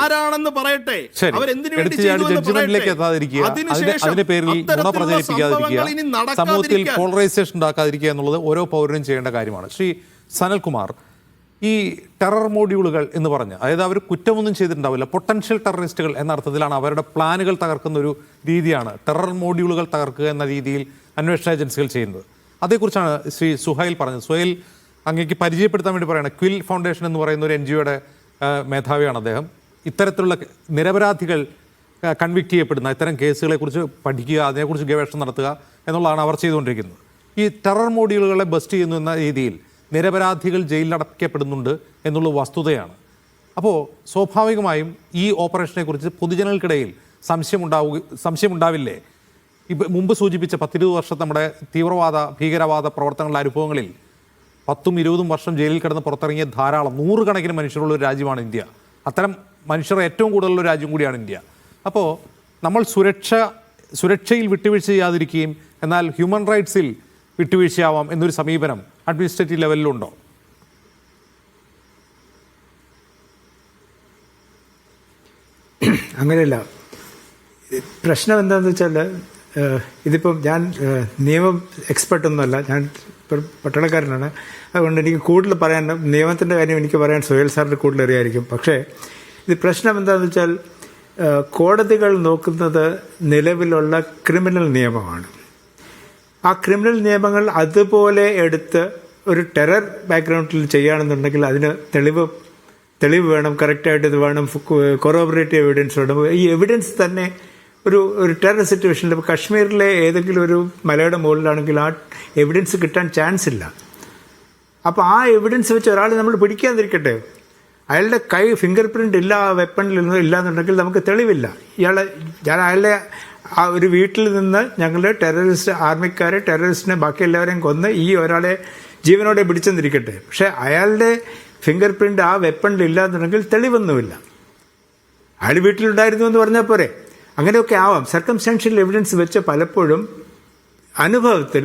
Speaker 3: ആരാണെന്ന് പറയട്ടെ, അവരെന്തിനു വേണ്ടി ചെയ്തു എന്ന് പറയട്ടെ.
Speaker 1: സമൂഹത്തിൽ പോളറൈസേഷൻ ഉണ്ടാക്കാതിരിക്കുക എന്നുള്ളത് ഓരോ പൗരനും ചെയ്യേണ്ട കാര്യമാണ്. ശ്രീ സനൽകുമാർ, ഈ ടെറർ മോഡ്യൂളുകൾ എന്ന് പറഞ്ഞ്, അതായത് അവർ കുറ്റമൊന്നും ചെയ്തിട്ടുണ്ടാവില്ല, പൊട്ടൻഷ്യൽ ടെററിസ്റ്റുകൾ എന്ന അർത്ഥത്തിലാണ് അവരുടെ പ്ലാനുകൾ തകർക്കുന്ന ഒരു രീതിയാണ് ടെറർ മോഡ്യൂളുകൾ തകർക്കുക എന്ന രീതിയിൽ അന്വേഷണ ഏജൻസികൾ ചെയ്യുന്നത്. അതേക്കുറിച്ചാണ് ശ്രീ സുഹൈൽ പറഞ്ഞത്. സുഹൈൽ അങ്ങേക്ക് പരിചയപ്പെടുത്താൻ വേണ്ടി പറയുന്നത് ക്വിൽ ഫൗണ്ടേഷൻ എന്ന് പറയുന്ന ഒരു NGOയുടെ മേധാവിയാണ് അദ്ദേഹം. ഇത്തരത്തിലുള്ള നിരപരാധികൾ കൺവിക്ട് ചെയ്യപ്പെടുന്ന ഇത്തരം കേസുകളെക്കുറിച്ച് പഠിക്കുക, അതിനെക്കുറിച്ച് ഗവേഷണം നടത്തുക എന്നുള്ളതാണ് അവർ ചെയ്തുകൊണ്ടിരിക്കുന്നത്. ഈ ടെറർ മോഡ്യൂളുകളെ ബസ്റ്റ് ചെയ്യുന്നു എന്ന രീതിയിൽ നിരപരാധികൾ ജയിലിലടക്കപ്പെടുന്നുണ്ട് എന്നുള്ള വസ്തുതയാണ്. അപ്പോൾ സ്വാഭാവികമായും ഈ ഓപ്പറേഷനെക്കുറിച്ച് പൊതുജനങ്ങൾക്കിടയിൽ സംശയമുണ്ടാവില്ലേ? മുമ്പ് സൂചിപ്പിച്ച 10-20 വർഷം നമ്മുടെ ഭീകരവാദ പ്രവർത്തനങ്ങളുടെ അനുഭവങ്ങളിൽ 10-20 വർഷം ജയിലിൽ കിടന്ന് പുറത്തിറങ്ങിയ ധാരാളം നൂറുകണക്കിന് മനുഷ്യരുള്ള ഒരു രാജ്യമാണ് ഇന്ത്യ. അത്തരം മനുഷ്യർ ഏറ്റവും കൂടുതലുള്ള രാജ്യം കൂടിയാണ് ഇന്ത്യ. അപ്പോൾ നമ്മൾ സുരക്ഷയിൽ വിട്ടുവീഴ്ച ചെയ്യാതിരിക്കുകയും എന്നാൽ ഹ്യൂമൻ റൈറ്റ്സിൽ വിട്ടുവീഴ്ചയാവാം എന്നൊരു സമീപനം അഡ്മിനിസ്ട്രേറ്റീവ് ലെവലിലുണ്ടോ?
Speaker 4: അങ്ങനെയല്ല. പ്രശ്നം എന്താണെന്ന് വെച്ചാൽ, ഇതിപ്പം ഞാൻ നിയമം എക്സ്പെർട്ടൊന്നുമല്ല, ഞാൻ പട്ടാളക്കാരനാണ്. അതുകൊണ്ട് എനിക്ക് കൂടുതൽ പറയാൻ, നിയമത്തിൻ്റെ കാര്യം എനിക്ക് പറയാൻ സുഹേൽ സാറിന് കൂടുതൽ അറിയാമായിരിക്കും. പക്ഷേ ഇത് പ്രശ്നം എന്താണെന്ന് വെച്ചാൽ, കോടതികൾ നോക്കുന്നത് നിലവിലുള്ള ക്രിമിനൽ നിയമമാണ്. ആ ക്രിമിനൽ നിയമങ്ങൾ അതുപോലെ എടുത്ത് ഒരു ടെറർ ബാക്ക്ഗ്രൗണ്ടിൽ ചെയ്യുകയാണെന്നുണ്ടെങ്കിൽ അതിന് തെളിവ് വേണം, കറക്റ്റായിട്ട് ഇത് വേണം, കൊറോബറേറ്റീവ് എവിഡൻസ് വേണം. ഈ എവിഡൻസ് തന്നെ ഒരു ടെറർ സിറ്റുവേഷനിൽ, ഇപ്പോൾ കശ്മീരിലെ ഏതെങ്കിലും ഒരു മലയുടെ മുകളിലാണെങ്കിൽ ആ എവിഡൻസ് കിട്ടാൻ ചാൻസ് ഇല്ല. അപ്പോൾ ആ എവിഡൻസ് വെച്ച് ഒരാൾ നമ്മൾ പിടിക്കാതിരിക്കട്ടെ, അയാളുടെ ഫിംഗർ പ്രിൻ്റ് ഇല്ല, ആ വെപ്പണിൽ ഇല്ലാന്നുണ്ടെങ്കിൽ നമുക്ക് തെളിവില്ല. അയാളുടെ ആ ഒരു വീട്ടിൽ നിന്ന് ഞങ്ങൾ ആർമിക്കാരെ, ടെററിസ്റ്റിനെ, ബാക്കി എല്ലാവരെയും കൊന്ന് ഈ ഒരാളെ ജീവനോടെ പിടിച്ചെന്നിരിക്കട്ടെ, പക്ഷേ അയാളുടെ ഫിംഗർ പ്രിൻ്റ് ആ വെപ്പണിൽ ഇല്ലാന്നുണ്ടെങ്കിൽ തെളിവൊന്നുമില്ല. അയാൾ വീട്ടിലുണ്ടായിരുന്നു എന്ന് പറഞ്ഞാൽ പോരെ. അങ്ങനെയൊക്കെ ആവാം. സർക്കംസ്റ്റാൻഷ്യൽ എവിഡൻസ് വെച്ച് പലപ്പോഴും അനുഭവത്തിൽ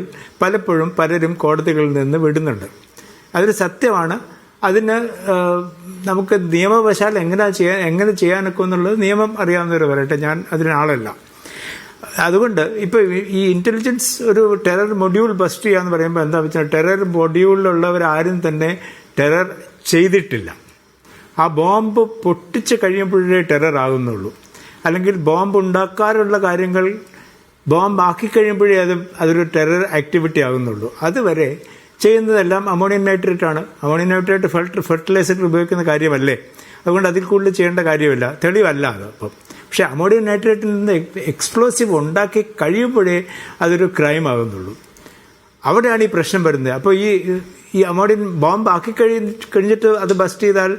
Speaker 4: പലരും കോടതികളിൽ നിന്ന് വിടുന്നുണ്ട്. അതൊരു സത്യമാണ്. അതിന് നമുക്ക് നിയമവശാൽ എങ്ങനെ ചെയ്യാനൊക്കെ എന്നുള്ളത് നിയമം അറിയാവുന്നവർ പറയട്ടെ, ഞാൻ അതിനാളല്ല. അതുകൊണ്ട് ഇപ്പോൾ ഈ ഇൻ്റലിജൻസ് ഒരു ടെറർ മൊഡ്യൂൾ ബസ്റ്റ് ചെയ്യാന്ന് പറയുമ്പോൾ എന്താ വെച്ചാൽ, ടെറർ മൊഡ്യൂളിലുള്ളവരാരും തന്നെ ടെറർ ചെയ്തിട്ടില്ല. ആ ബോംബ് പൊട്ടിച്ച് കഴിയുമ്പോഴേ ടെറർ ആകുന്നുള്ളൂ. അല്ലെങ്കിൽ ബോംബ് ഉണ്ടാക്കാനുള്ള കാര്യങ്ങൾ ബോംബ് ആക്കി കഴിയുമ്പോഴേ അതൊരു ടെറർ ആക്ടിവിറ്റി ആകുന്നുള്ളൂ. അതുവരെ ചെയ്യുന്നതെല്ലാം അമോണിയം നൈട്രേറ്റ് ആണ്. അമോണിയം നൈട്രേറ്റ് ഫെർട്ടിലൈസറിൽ ഉപയോഗിക്കുന്ന കാര്യമല്ലേ, അതുകൊണ്ട് അതിൽ കൂടുതൽ ചെയ്യേണ്ട കാര്യമില്ല, തെളിവല്ല അത്. അപ്പം പക്ഷെ അമോണിയം നൈട്രേറ്റിൽ നിന്ന് എക്സ്പ്ലോസീവ് ഉണ്ടാക്കി കഴിയുമ്പോഴേ അതൊരു ക്രൈം ആകുന്നുള്ളൂ. അവിടെയാണ് ഈ പ്രശ്നം വരുന്നത്. അപ്പോൾ ഈ അമോണിയം ബോംബ് ആക്കി കഴിഞ്ഞിട്ട് അത് ബസ്റ്റ് ചെയ്താൽ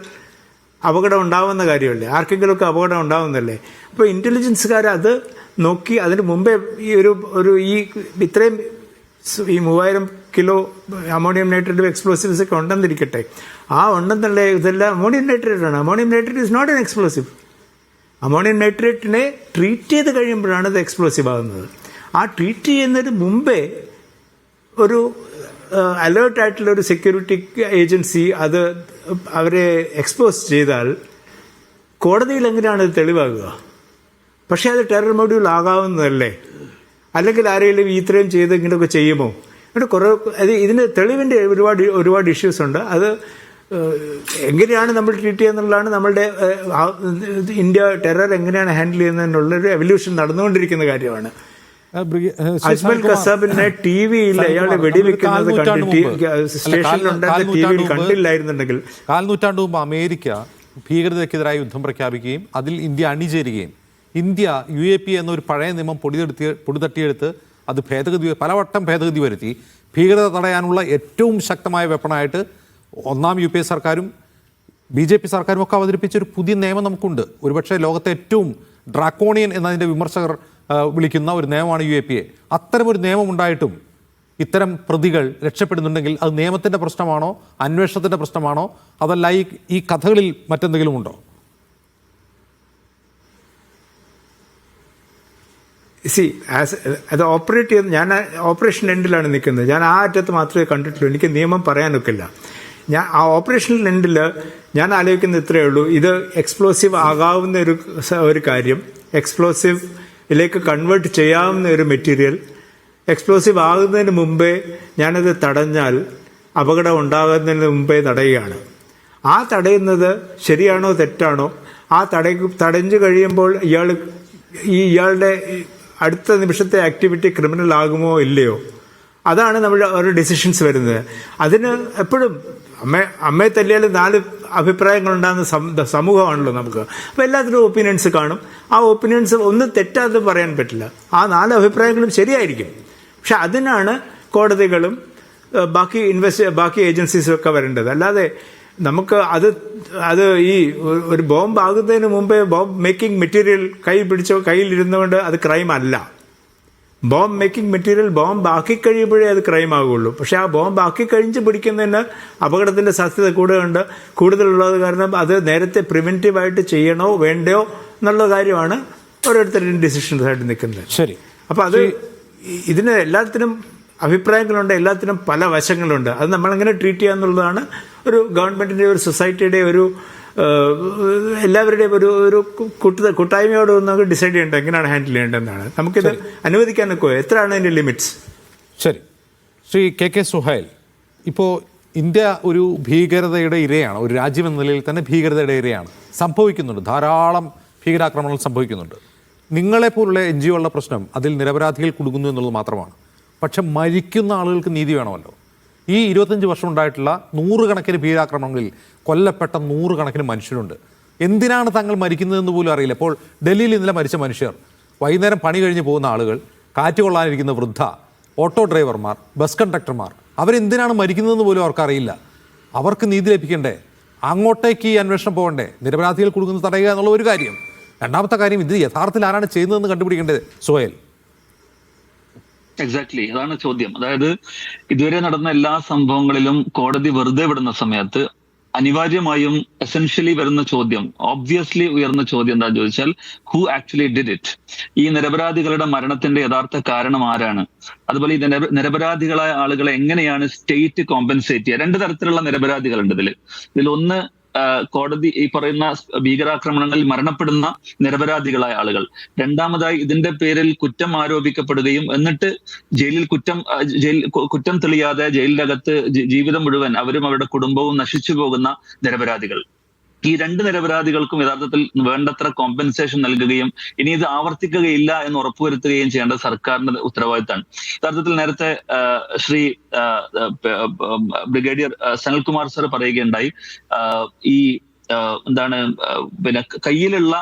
Speaker 4: അപകടം ഉണ്ടാവുന്ന കാര്യമല്ലേ, ആർക്കെങ്കിലുമൊക്കെ അപകടം ഉണ്ടാവുന്നല്ലേ. അപ്പോൾ ഇൻ്റലിജൻസുകാർ അത് നോക്കി അതിന് മുമ്പേ ഇത്രയും 3000 കിലോ അമോണിയം നൈട്രേറ്റ് എക്സ്പ്ലോസീവ്സ് ഒക്കെ ഉണ്ടെന്നിരിക്കട്ടെ, ആ ഉണ്ടെന്നുള്ള ഇതെല്ലാം അമോണിയം നൈട്രേറ്റ് ആണ്. Ammonium nitrate is not an explosive. അമോണിയം നൈട്രേറ്റിനെ ട്രീറ്റ് ചെയ്ത് കഴിയുമ്പോഴാണ് അത് എക്സ്പ്ലോസീവ് ആകുന്നത്. ആ ട്രീറ്റ് ചെയ്യുന്നതിന് മുമ്പേ ഒരു അലേർട്ടായിട്ടുള്ള ഒരു സെക്യൂരിറ്റി ഏജൻസി അത് അവരെ എക്സ്പോസ് ചെയ്താൽ കോടതിയിൽ എങ്ങനെയാണ് അത് തെളിവാകുക? പക്ഷേ അത് ടെറർ മൊഡ്യൂൾ ആകാവുന്നതല്ലേ? അല്ലെങ്കിൽ ആരെങ്കിലും ഇത്രയും ചെയ്ത് ഇങ്ങനെയൊക്കെ ചെയ്യുമോ? ഇതിന് തെളിവിൻ്റെ ഒരുപാട് ഇഷ്യൂസ് ഉണ്ട്. അത് എങ്ങനെയാണ് നമ്മൾ ട്രീറ്റ് ചെയ്യുന്നതാണ് നമ്മളുടെ ഇന്ത്യ ടെറർ എങ്ങനെയാണ് ഹാൻഡിൽ ചെയ്യുന്നതിനുള്ളൊരു എവല്യൂഷൻ നടന്നുകൊണ്ടിരിക്കുന്ന കാര്യമാണ്. അജ്മൽ കസാബിനെ ടി വിയിൽ അയാളെ വെടിവെക്കുന്നത് സ്റ്റേഷനിലുണ്ടായിരുന്ന ടി വിയിൽ കണ്ടില്ലായിരുന്നുണ്ടെങ്കിൽ.
Speaker 1: 4 നൂറ്റാണ്ട് മുമ്പ് അമേരിക്ക ഭീകരതയ്ക്കെതിരായി യുദ്ധം പ്രഖ്യാപിക്കുകയും അതിൽ ഇന്ത്യ അണിചേരുകയും ഇന്ത്യ UAP എന്നൊരു പഴയ നിയമം പൊടിതട്ടിയെടുത്ത് അത് പലവട്ടം ഭേദഗതി വരുത്തി ഭീകരത തടയാനുള്ള ഏറ്റവും ശക്തമായ വെപ്പണായിട്ട് ഒന്നാം UPA സർക്കാരും BJP സർക്കാരും ഒക്കെ അവതരിപ്പിച്ച ഒരു പുതിയ നിയമം നമുക്കുണ്ട്. ഒരുപക്ഷെ ലോകത്തെ ഏറ്റവും ഡ്രാക്കോണിയൻ എന്നതിൻ്റെ വിമർശകർ വിളിക്കുന്ന ഒരു നിയമമാണ് UAPA. അത്തരമൊരു നിയമമുണ്ടായിട്ടും ഇത്തരം പ്രതികൾ രക്ഷപ്പെടുന്നുണ്ടെങ്കിൽ അത് നിയമത്തിൻ്റെ പ്രശ്നമാണോ, അന്വേഷണത്തിൻ്റെ പ്രശ്നമാണോ, അതല്ല ഈ കഥകളിൽ മറ്റെന്തെങ്കിലും ഉണ്ടോ?
Speaker 4: അത് ഓപ്പറേറ്റ് ചെയ്ത് ഞാൻ ഓപ്പറേഷൻ എൻഡിലാണ് നിൽക്കുന്നത്. ഞാൻ ആ അറ്റത്ത് മാത്രമേ കണ്ടിട്ടുള്ളൂ. എനിക്ക് നിയമം പറയാനൊക്കില്ല. ഞാൻ ആ ഓപ്പറേഷൻ എൻഡിൽ ഞാൻ ആലോചിക്കുന്നത് ഇത്രയേ ഉള്ളൂ. ഇത് എക്സ്പ്ലോസീവ് ആകാവുന്ന ഒരു കാര്യം, എക്സ്പ്ലോസീവിലേക്ക് കൺവേർട്ട് ചെയ്യാവുന്ന ഒരു മെറ്റീരിയൽ എക്സ്പ്ലോസീവ് ആകുന്നതിന് മുമ്പേ ഞാനത് തടഞ്ഞാൽ അപകടം ഉണ്ടാകുന്നതിന് മുമ്പേ തടയുകയാണ്. ആ തടയുന്നത് ശരിയാണോ തെറ്റാണോ, ആ തടഞ്ഞു കഴിയുമ്പോൾ ഇയാളുടെ അടുത്ത നിമിഷത്തെ ആക്ടിവിറ്റി ക്രിമിനൽ ആകുമോ ഇല്ലയോ, അതാണ് നമ്മൾ ഓരോ ഡിസിഷൻസ് വരുന്നത്. അതിന് എപ്പോഴും അമ്മയെ തല്ലിയാൽ 4 അഭിപ്രായങ്ങളുണ്ടാകുന്ന സമൂഹമാണല്ലോ നമുക്ക്. അപ്പോൾ എല്ലാത്തിനും ഒപ്പീനിയൻസ് കാണും. ആ ഒപ്പീനിയൻസ് ഒന്നും തെറ്റാതെ പറയാൻ പറ്റില്ല. ആ 4 അഭിപ്രായങ്ങളും ശരിയായിരിക്കും. പക്ഷെ അതിനാണ് കോടതികളും ബാക്കി ഏജൻസീസും ഒക്കെ വരേണ്ടത്. അല്ലാതെ നമുക്ക് അത് ഈ ഒരു ബോംബ് ആകുന്നതിന് മുമ്പേ ബോംബ് മേക്കിംഗ് മെറ്റീരിയൽ കയ്യിലിരുന്നുകൊണ്ട് അത് ക്രൈം അല്ല. ബോംബ് മേക്കിംഗ് മെറ്റീരിയൽ ബോംബ് ആക്കി കഴിയുമ്പോഴേ അത് ക്രൈം ആകുള്ളൂ. പക്ഷെ ആ ബോംബ് ആക്കി കഴിഞ്ഞ് പിടിക്കുന്നതിന് അപകടത്തിന്റെ സാധ്യത കൂടുതലുള്ളത് കാരണം അത് നേരത്തെ പ്രിവെന്റീവായിട്ട് ചെയ്യണോ വേണ്ടയോ എന്നുള്ള കാര്യമാണ് ഓരോരുത്തരുടെയും ഡിസിഷൻസ് ആയിട്ട് നിൽക്കുന്നത്.
Speaker 1: ശരി.
Speaker 4: അപ്പൊ അത് ഇതിന് എല്ലാത്തിനും അഭിപ്രായങ്ങളുണ്ട്, എല്ലാത്തിനും പല വശങ്ങളുണ്ട്. അത് നമ്മളെങ്ങനെ ട്രീറ്റ് ചെയ്യുക എന്നുള്ളതാണ് ഒരു ഗവൺമെന്റിന്റെ, ഒരു സൊസൈറ്റിയുടെ, ഒരു എല്ലാവരുടെയും ഒരു കൂട്ടായ്മയോട് നമുക്ക് ഡിസൈഡ് ചെയ്യേണ്ടത് എങ്ങനെയാണ് ഹാൻഡിൽ ചെയ്യേണ്ടതെന്നാണ്. നമുക്കിത് അനുവദിക്കാനൊക്കെ എത്രയാണ് അതിന്റെ ലിമിറ്റ്സ്.
Speaker 1: ശരി. ശ്രീ KK സുഹൈൽ, ഇപ്പോൾ ഇന്ത്യ ഒരു ഭീകരതയുടെ ഇരയാണ്. ഒരു രാജ്യമെന്ന നിലയിൽ തന്നെ ഭീകരതയുടെ ഇരയാണ്. സംഭവിക്കുന്നുണ്ട്, ധാരാളം ഭീകരാക്രമണങ്ങൾ സംഭവിക്കുന്നുണ്ട്. നിങ്ങളെപ്പോലുള്ള NGO പ്രശ്നം അതിൽ നിരപരാധികൾ കുടുങ്ങുന്നു എന്നുള്ളത് മാത്രമാണ്. പക്ഷെ മരിക്കുന്ന ആളുകൾക്ക് നീതി വേണമല്ലോ. ഈ 25 വർഷം ഉണ്ടായിട്ടുള്ള 100 കണക്കിന് ഭീകരാക്രമണങ്ങളിൽ കൊല്ലപ്പെട്ട 100 കണക്കിന് മനുഷ്യരുണ്ട്. എന്തിനാണ് തങ്ങൾ മരിക്കുന്നതെന്ന് പോലും അറിയില്ല. ഇപ്പോൾ ഡൽഹിയിൽ ഇന്നലെ മരിച്ച മനുഷ്യർ, വൈകുന്നേരം പണി കഴിഞ്ഞ് പോകുന്ന ആളുകൾ, കാറ്റ് കൊള്ളാനിരിക്കുന്ന വൃദ്ധ, ഓട്ടോ ഡ്രൈവർമാർ, ബസ് കണ്ടക്ടർമാർ, അവരെന്തിനാണ് മരിക്കുന്നതെന്ന് പോലും അവർക്കറിയില്ല. അവർക്ക് നീതി ലഭിക്കണ്ടേ? അങ്ങോട്ടേക്ക് ഈ അന്വേഷണം പോകണ്ടേ? നിരപരാധികൾ കുടുങ്ങുന്നത് തടയുക എന്നുള്ള ഒരു കാര്യം. രണ്ടാമത്തെ കാര്യം, ഇത് യഥാർത്ഥത്തിൽ ആരാണ് ചെയ്യുന്നതെന്ന് കണ്ടുപിടിക്കേണ്ടത്. സുഹൈൽ.
Speaker 5: എക്സാക്ട്ലി, അതാണ് ചോദ്യം. അതായത് ഇതുവരെ നടന്ന എല്ലാ സംഭവങ്ങളിലും കോടതി വെറുതെ വിടുന്ന സമയത്ത് അനിവാര്യമായും എസെൻഷ്യലി വരുന്ന ചോദ്യം, ഓബ്വിയസ്ലി ഉയർന്ന ചോദ്യം എന്താണെന്ന് ചോദിച്ചാൽ, ഹു ആക്ച്വലി ഡിഡ് ഇറ്റ്? ഈ നിരപരാധികളുടെ മരണത്തിന്റെ യഥാർത്ഥ കാരണം ആരാണ്? അതുപോലെ ഈ നിരപരാധികളായ ആളുകളെ എങ്ങനെയാണ് സ്റ്റേറ്റ് കോമ്പൻസേറ്റ് ചെയ്യുക? 2 തരത്തിലുള്ള നിരപരാധികളുണ്ട് ഇതിലൊന്ന് കോടതി ഈ പറയുന്ന ഭീകരാക്രമണങ്ങളിൽ മരണപ്പെടുന്ന നിരപരാധികളായ ആളുകൾ. രണ്ടാമതായി ഇതിന്റെ പേരിൽ കുറ്റം ആരോപിക്കപ്പെടുകയും എന്നിട്ട് കുറ്റം തെളിയാതെ ജയിലിനകത്ത് ജീവിതം മുഴുവൻ അവരും അവരുടെ കുടുംബവും നശിച്ചു പോകുന്ന നിരപരാധികൾ. ഈ 2 നിരപരാധികൾക്കും യഥാർത്ഥത്തിൽ വേണ്ടത്ര കോമ്പൻസേഷൻ നൽകുകയും ഇനി ഇത് ആവർത്തിക്കുകയില്ല എന്ന് ഉറപ്പുവരുത്തുകയും ചെയ്യേണ്ടത് സർക്കാരിന്റെ ഉത്തരവാദിത്തമാണ്. യഥാർത്ഥത്തിൽ നേരത്തെ ശ്രീ ബ്രിഗേഡിയർ സനൽകുമാർ സർ പറയുകയുണ്ടായി, ഈ കയ്യിലുള്ള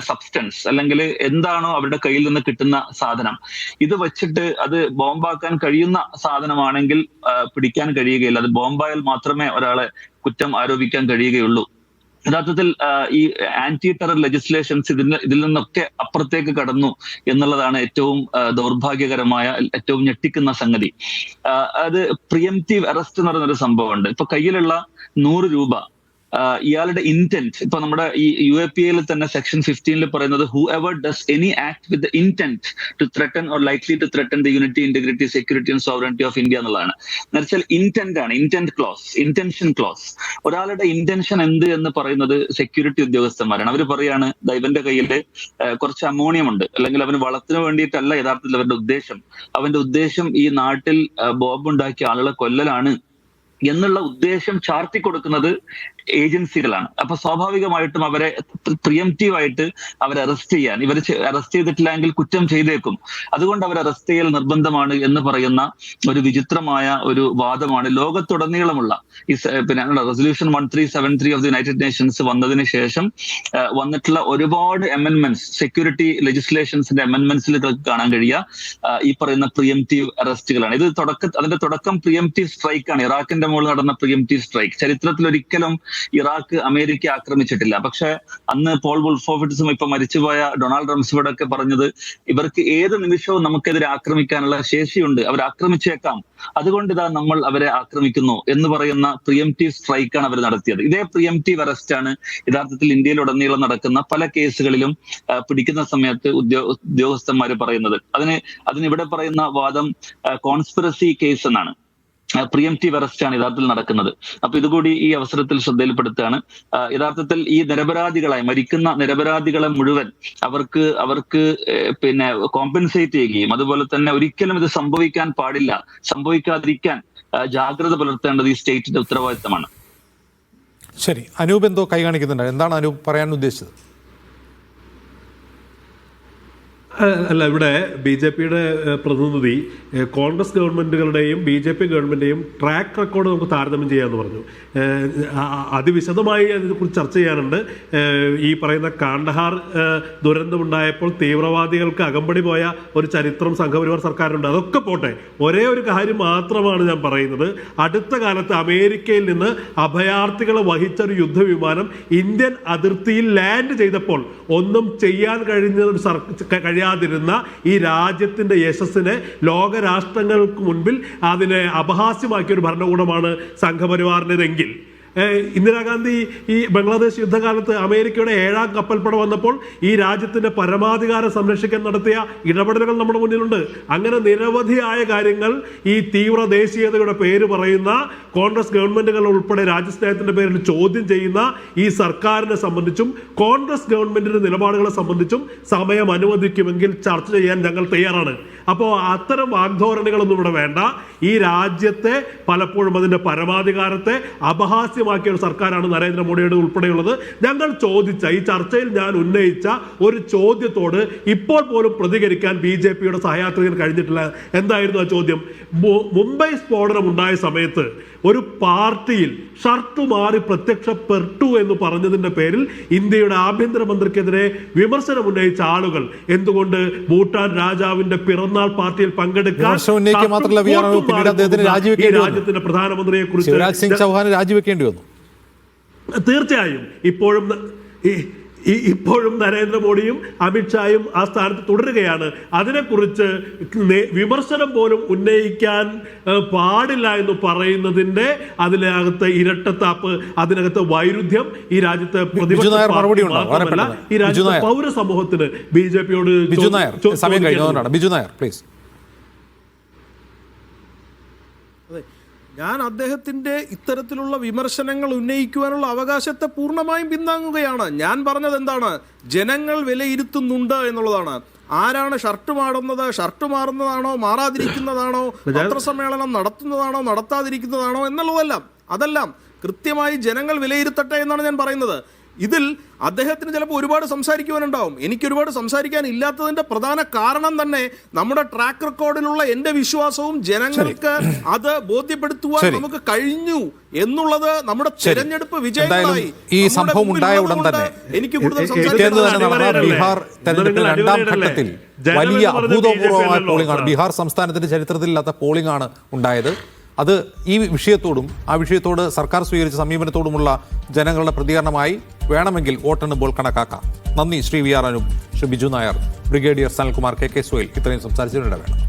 Speaker 5: സബ്സ്റ്റൻസ് അല്ലെങ്കിൽ എന്താണോ അവരുടെ കയ്യിൽ നിന്ന് കിട്ടുന്ന സാധനം, ഇത് വെച്ചിട്ട് അത് ബോംബാക്കാൻ കഴിയുന്ന സാധനമാണെങ്കിൽ പിടിക്കാൻ കഴിയുകയില്ല. അത് ബോംബായാൽ മാത്രമേ ഒരാളെ കുറ്റം ആരോപിക്കാൻ കഴിയുകയുള്ളൂ. യഥാർത്ഥത്തിൽ ഈ ആന്റി ടെറർ ലെജിസ്ലേഷൻസ് ഇതിൽ നിന്നൊക്കെ അപ്പുറത്തേക്ക് കടന്നു എന്നുള്ളതാണ് ഏറ്റവും ദൗർഭാഗ്യകരമായ, ഏറ്റവും ഞെട്ടിക്കുന്ന സംഗതി. അത് പ്രിയംറ്റീവ് അറസ്റ്റ് എന്ന് പറയുന്നൊരു സംഭവമുണ്ട്. ഇപ്പൊ കയ്യിലുള്ള 100 രൂപ, ഇയാളുടെ ഇന്റന്റ്, ഇപ്പൊ നമ്മുടെ ഈ UAPA തന്നെ സെക്ഷൻ 15 പറയുന്നത്, whoever does any act with the intent to threaten or likely to threaten the unity, integrity, security and sovereignty of India എന്നുള്ളതാണ്. എന്നുവെച്ചാൽ ഇന്റന്റ് ആണ്, ഇന്റന്റ് ക്ലോസ്, ഇന്റൻഷൻ ക്ലോസ്. ഒരാളുടെ ഇന്റൻഷൻ എന്ത് എന്ന് പറയുന്നത് സെക്യൂരിറ്റി ഉദ്യോഗസ്ഥന്മാരാണ്. അവർ പറയാണ്, ഇവന്റെ കയ്യിൽ കുറച്ച് അമോണിയം ഉണ്ട്, അല്ലെങ്കിൽ അവന് വളത്തിന് വേണ്ടിയിട്ടല്ല യഥാർത്ഥത്തിൽ അവന്റെ ഉദ്ദേശം ഈ നാട്ടിൽ ബോംബ് ഉണ്ടാക്കിയ ആളുകളെ കൊല്ലലാണ് എന്നുള്ള ഉദ്ദേശം ചാർത്തി കൊടുക്കുന്നത് ഏജൻസികളാണ്. അപ്പൊ സ്വാഭാവികമായിട്ടും അവരെ പ്രിയംറ്റീവായിട്ട് അവരെ അറസ്റ്റ് ചെയ്യാൻ, ഇവർ അറസ്റ്റ് ചെയ്തിട്ടില്ലെങ്കിൽ കുറ്റം ചെയ്തേക്കും, അതുകൊണ്ട് അവർ അറസ്റ്റ് ചെയ്യൽ നിർബന്ധമാണ് എന്ന് പറയുന്ന ഒരു വിചിത്രമായ ഒരു വാദമാണ് ലോകത്തുടനീളമുള്ള ഈ resolution 1373 of the United Nations വന്നതിന് ശേഷം വന്നിട്ടുള്ള ഒരുപാട് അമെൻമെന്റ്സ്, സെക്യൂരിറ്റി ലെജിസ്ലേഷൻസിന്റെ അമെൻമെന്റ്സിൽ കാണാൻ കഴിയുക ഈ പറയുന്ന പ്രിയംറ്റീവ് അറസ്റ്റുകളാണ്. ഇത് അതിന്റെ തുടക്കം പ്രിയംറ്റീവ് സ്ട്രൈക്കാണ്. ഇറാഖിന്റെ മുകളിൽ നടന്ന പ്രിയംറ്റീവ് സ്ട്രൈക്ക്. ചരിത്രത്തിൽ ഒരിക്കലും ഇറാഖ് അമേരിക്ക ആക്രമിച്ചിട്ടില്ല. പക്ഷെ അന്ന് പോൾ വുൾഫോവിറ്റ്സും ഇപ്പൊ മരിച്ചുപോയ ഡൊണാൾഡ് റംസ്ഫോർഡ് ഒക്കെ പറഞ്ഞത് ഇവർക്ക് ഏത് നിമിഷവും നമുക്കെതിരെ ആക്രമിക്കാനുള്ള ശേഷിയുണ്ട്, അവർ ആക്രമിച്ചേക്കാം, അതുകൊണ്ട് ഇതാ നമ്മൾ അവരെ ആക്രമിക്കുന്നു എന്ന് പറയുന്ന പ്രിയംറ്റീവ് സ്ട്രൈക്കാണ് അവർ നടത്തിയത്. ഇതേ പ്രിയംറ്റീവ് അറസ്റ്റ് ആണ് യഥാർത്ഥത്തിൽ ഇന്ത്യയിലുടനീളം നടക്കുന്ന പല കേസുകളിലും പിടിക്കുന്ന സമയത്ത് ഉദ്യോഗസ്ഥന്മാർ പറയുന്നത്. അതിനിവിടെ പറയുന്ന വാദം കോൺസ്പിറസി കേസ് എന്നാണ്. പ്രിയംറ്റീവ് അറസ്റ്റ് ആണ് യഥാർത്ഥത്തിൽ നടക്കുന്നത്. അപ്പൊ ഇതുകൂടി ഈ അവസരത്തിൽ ശ്രദ്ധയിൽപ്പെടുത്തുകയാണ്. യഥാർത്ഥത്തിൽ ഈ നിരപരാധികളായി മരിക്കുന്ന നിരപരാധികളെ മുഴുവൻ അവർക്ക് പിന്നെ കോമ്പൻസേറ്റ് ചെയ്യുകയും അതുപോലെ തന്നെ ഒരിക്കലും ഇത് സംഭവിക്കാൻ പാടില്ല, സംഭവിക്കാതിരിക്കാൻ ജാഗ്രത പുലർത്തേണ്ടത് ഈ സ്റ്റേറ്റിന്റെ ഉത്തരവാദിത്തമാണ്.
Speaker 1: ശരി, അനൂപ് എന്തോ കൈ കാണിക്കുന്നുണ്ട്. എന്താണ് അനൂപ് പറയാൻ ഉദ്ദേശിച്ചത്?
Speaker 2: അല്ല, ഇവിടെ BJPയുടെ പ്രതിനിധി കോൺഗ്രസ് ഗവൺമെൻറ്റുകളുടെയും BJP ഗവൺമെൻറ്റിൻ്റെയും ട്രാക്ക് റെക്കോർഡ് നമുക്ക് താരതമ്യം ചെയ്യാമെന്ന് പറഞ്ഞു. അതിവിശദമായി അതിനെക്കുറിച്ച് ചർച്ച ചെയ്യാനുണ്ട്. ഈ പറയുന്ന കാണ്ഡഹാർ ദുരന്തമുണ്ടായപ്പോൾ തീവ്രവാദികൾക്ക് അകമ്പടി പോയ ഒരു ചരിത്രം സംഘപരിവാർ സർക്കാരിനുണ്ട്. അതൊക്കെ പോട്ടെ, ഒരേ ഒരു കാര്യം മാത്രമാണ് ഞാൻ പറയുന്നത്. അടുത്ത കാലത്ത് അമേരിക്കയിൽ നിന്ന് അഭയാർത്ഥികളെ വഹിച്ച ഒരു യുദ്ധവിമാനം ഇന്ത്യൻ അതിർത്തിയിൽ ലാൻഡ് ചെയ്തപ്പോൾ ഒന്നും ചെയ്യാൻ കഴിയാതിരുന്ന ഈ രാജ്യത്തിന്റെ യശസ്സിനെ ലോകരാഷ്ട്രങ്ങൾക്ക് മുൻപിൽ അതിനെ അപഹാസ്യമാക്കിയ ഒരു ഭരണകൂടമാണ് സംഘപരിവാറിൻ്റെതെങ്കിൽ ഇന്ദിരാഗാന്ധി ഈ ബംഗ്ലാദേശ് യുദ്ധകാലത്ത് അമേരിക്കയുടെ 7ാം കപ്പൽപ്പട വന്നപ്പോൾ ഈ രാജ്യത്തിന്റെ പരമാധികാരം സംരക്ഷിക്കാൻ നടത്തിയ ഇടപെടലുകൾ നമ്മുടെ മുന്നിലുണ്ട്. അങ്ങനെ നിരവധിയായ കാര്യങ്ങൾ ഈ തീവ്ര ദേശീയതയുടെ പേര് പറയുന്ന കോൺഗ്രസ് ഗവൺമെന്റുകൾ ഉൾപ്പെടെ രാജ്യസ്നേഹത്തിന്റെ പേരിൽ ചോദ്യം ചെയ്യുന്ന ഈ സർക്കാരിനെ സംബന്ധിച്ചും കോൺഗ്രസ് ഗവൺമെന്റിന്റെ നിലപാടുകളെ സംബന്ധിച്ചും സമയം അനുവദിക്കുമെങ്കിൽ ചർച്ച ചെയ്യാൻ ഞങ്ങൾ തയ്യാറാണ്. അപ്പോൾ അത്തരം വാഗ്ധോരണികളൊന്നും ഇവിടെ വേണ്ട. ഈ രാജ്യത്തെ പലപ്പോഴും അതിന്റെ പരമാധികാരത്തെ അപഹാസ്യമാക്കിയ ഒരു സർക്കാരാണ് നരേന്ദ്രമോദിയുടെ ഉൾപ്പെടെയുള്ളത്. ഞങ്ങൾ ചോദിച്ച ഈ ചർച്ചയിൽ ഞാൻ ഉന്നയിച്ച ഒരു ചോദ്യത്തോട് ഇപ്പോൾ പോലും പ്രതികരിക്കാൻ BJPയുടെ സഹയാത്രികന് കഴിഞ്ഞിട്ടില്ല. എന്തായിരുന്നു ആ ചോദ്യം? മുംബൈ സ്ഫോടനം ഉണ്ടായ സമയത്ത് ഒരു പാർട്ടിയിൽ ഷർട്ട് മാറി പ്രത്യക്ഷപ്പെട്ടു എന്ന് പറഞ്ഞതിന്റെ പേരിൽ ഇന്ത്യയുടെ ആഭ്യന്തരമന്ത്രിക്കെതിരെ വിമർശനം ഉന്നയിച്ച ആളുകൾ എന്തുകൊണ്ട് ഭൂട്ടാൻ രാജാവിന്റെ പിറന്നാൾ പാർട്ടിയിൽ പങ്കെടുക്കാൻ രാജ്യത്തിന്റെ പ്രധാനമന്ത്രിയെ കുറിച്ച്
Speaker 1: ശിവരാജ് സിംഗ് ചൗഹാൻ രാജിവെക്കേണ്ടി വന്നു?
Speaker 2: തീർച്ചയായും ഇപ്പോഴും നരേന്ദ്രമോദിയും അമിത്ഷായും ആ സ്ഥാനത്ത് തുടരുകയാണ്. അതിനെക്കുറിച്ച് വിമർശനം പോലും ഉന്നയിക്കാൻ പാടില്ല എന്ന് പറയുന്നതിന്റെ അതിനകത്ത് ഇരട്ടത്താപ്പ്, അതിനകത്ത് വൈരുദ്ധ്യം ഈ രാജ്യത്തെ മാത്രമല്ല ഈ രാജ്യത്തെ പൗരസമൂഹത്തിന് BJPയോട്
Speaker 1: സമയം കഴിഞ്ഞതുകൊണ്ടാണ്. ബിജു നായർ പ്ലീസ്.
Speaker 3: ഞാൻ അദ്ദേഹത്തിന്റെ ഇത്തരത്തിലുള്ള വിമർശനങ്ങൾ ഉന്നയിക്കുവാനുള്ള അവകാശത്തെ പൂർണ്ണമായും പിന്താങ്ങുകയാണ്. ഞാൻ പറഞ്ഞത് എന്താണ്? ജനങ്ങൾ വിലയിരുത്തുന്നുണ്ട് എന്നുള്ളതാണ്. ആരാണ് ഷർട്ട് മാറുന്നതാണോ മാറാതിരിക്കുന്നതാണോ, പത്രസമ്മേളനം നടത്തുന്നതാണോ നടത്താതിരിക്കുന്നതാണോ അതെല്ലാം കൃത്യമായി ജനങ്ങൾ വിലയിരുത്തട്ടെ എന്നാണ് ഞാൻ പറയുന്നത്. ഇതിൽ അദ്ദേഹത്തിന് ചിലപ്പോൾ ഒരുപാട് സംസാരിക്കുവാനുണ്ടാവും. എനിക്കൊരുപാട് സംസാരിക്കാൻ ഇല്ലാത്തതിന്റെ പ്രധാന കാരണം തന്നെ നമ്മുടെ ട്രാക്ക് റെക്കോർഡിലുള്ള എന്റെ വിശ്വാസവും ജനങ്ങൾക്ക് അത് ബോധ്യപ്പെടുത്തുവാൻ നമുക്ക് കഴിഞ്ഞു എന്നുള്ളത് നമ്മുടെ തെരഞ്ഞെടുപ്പ് വിജയമായി.
Speaker 1: ഈ സംഭവം ഉണ്ടായ ഉടൻ തന്നെ
Speaker 3: എനിക്ക് കൂടുതൽ
Speaker 1: ബീഹാർ തെരഞ്ഞെടുപ്പിൽ 2ാം ഘട്ടത്തിൽ വലിയ അഭൂതപൂർവമായ പോളിംഗ് ആണ്. ബീഹാർ സംസ്ഥാനത്തിന്റെ ചരിത്രത്തിലില്ലാത്ത പോളിംഗ് ആണ് ഉണ്ടായത്. അത് ഈ വിഷയത്തോടും ആ വിഷയത്തോട് സർക്കാർ സ്വീകരിച്ച സമീപനത്തോടുമുള്ള ജനങ്ങളുടെ പ്രതികരണമായി വേണമെങ്കിൽ വോട്ടെണ്ണുമ്പോൾ കണക്കാക്കാം. നന്ദി Shri VR Anoop, Shri Biju Nair, brigadier Sanalkumar, KK Suhail ഇത്രയും സംസാരിച്ചതിനിടെ വേണം.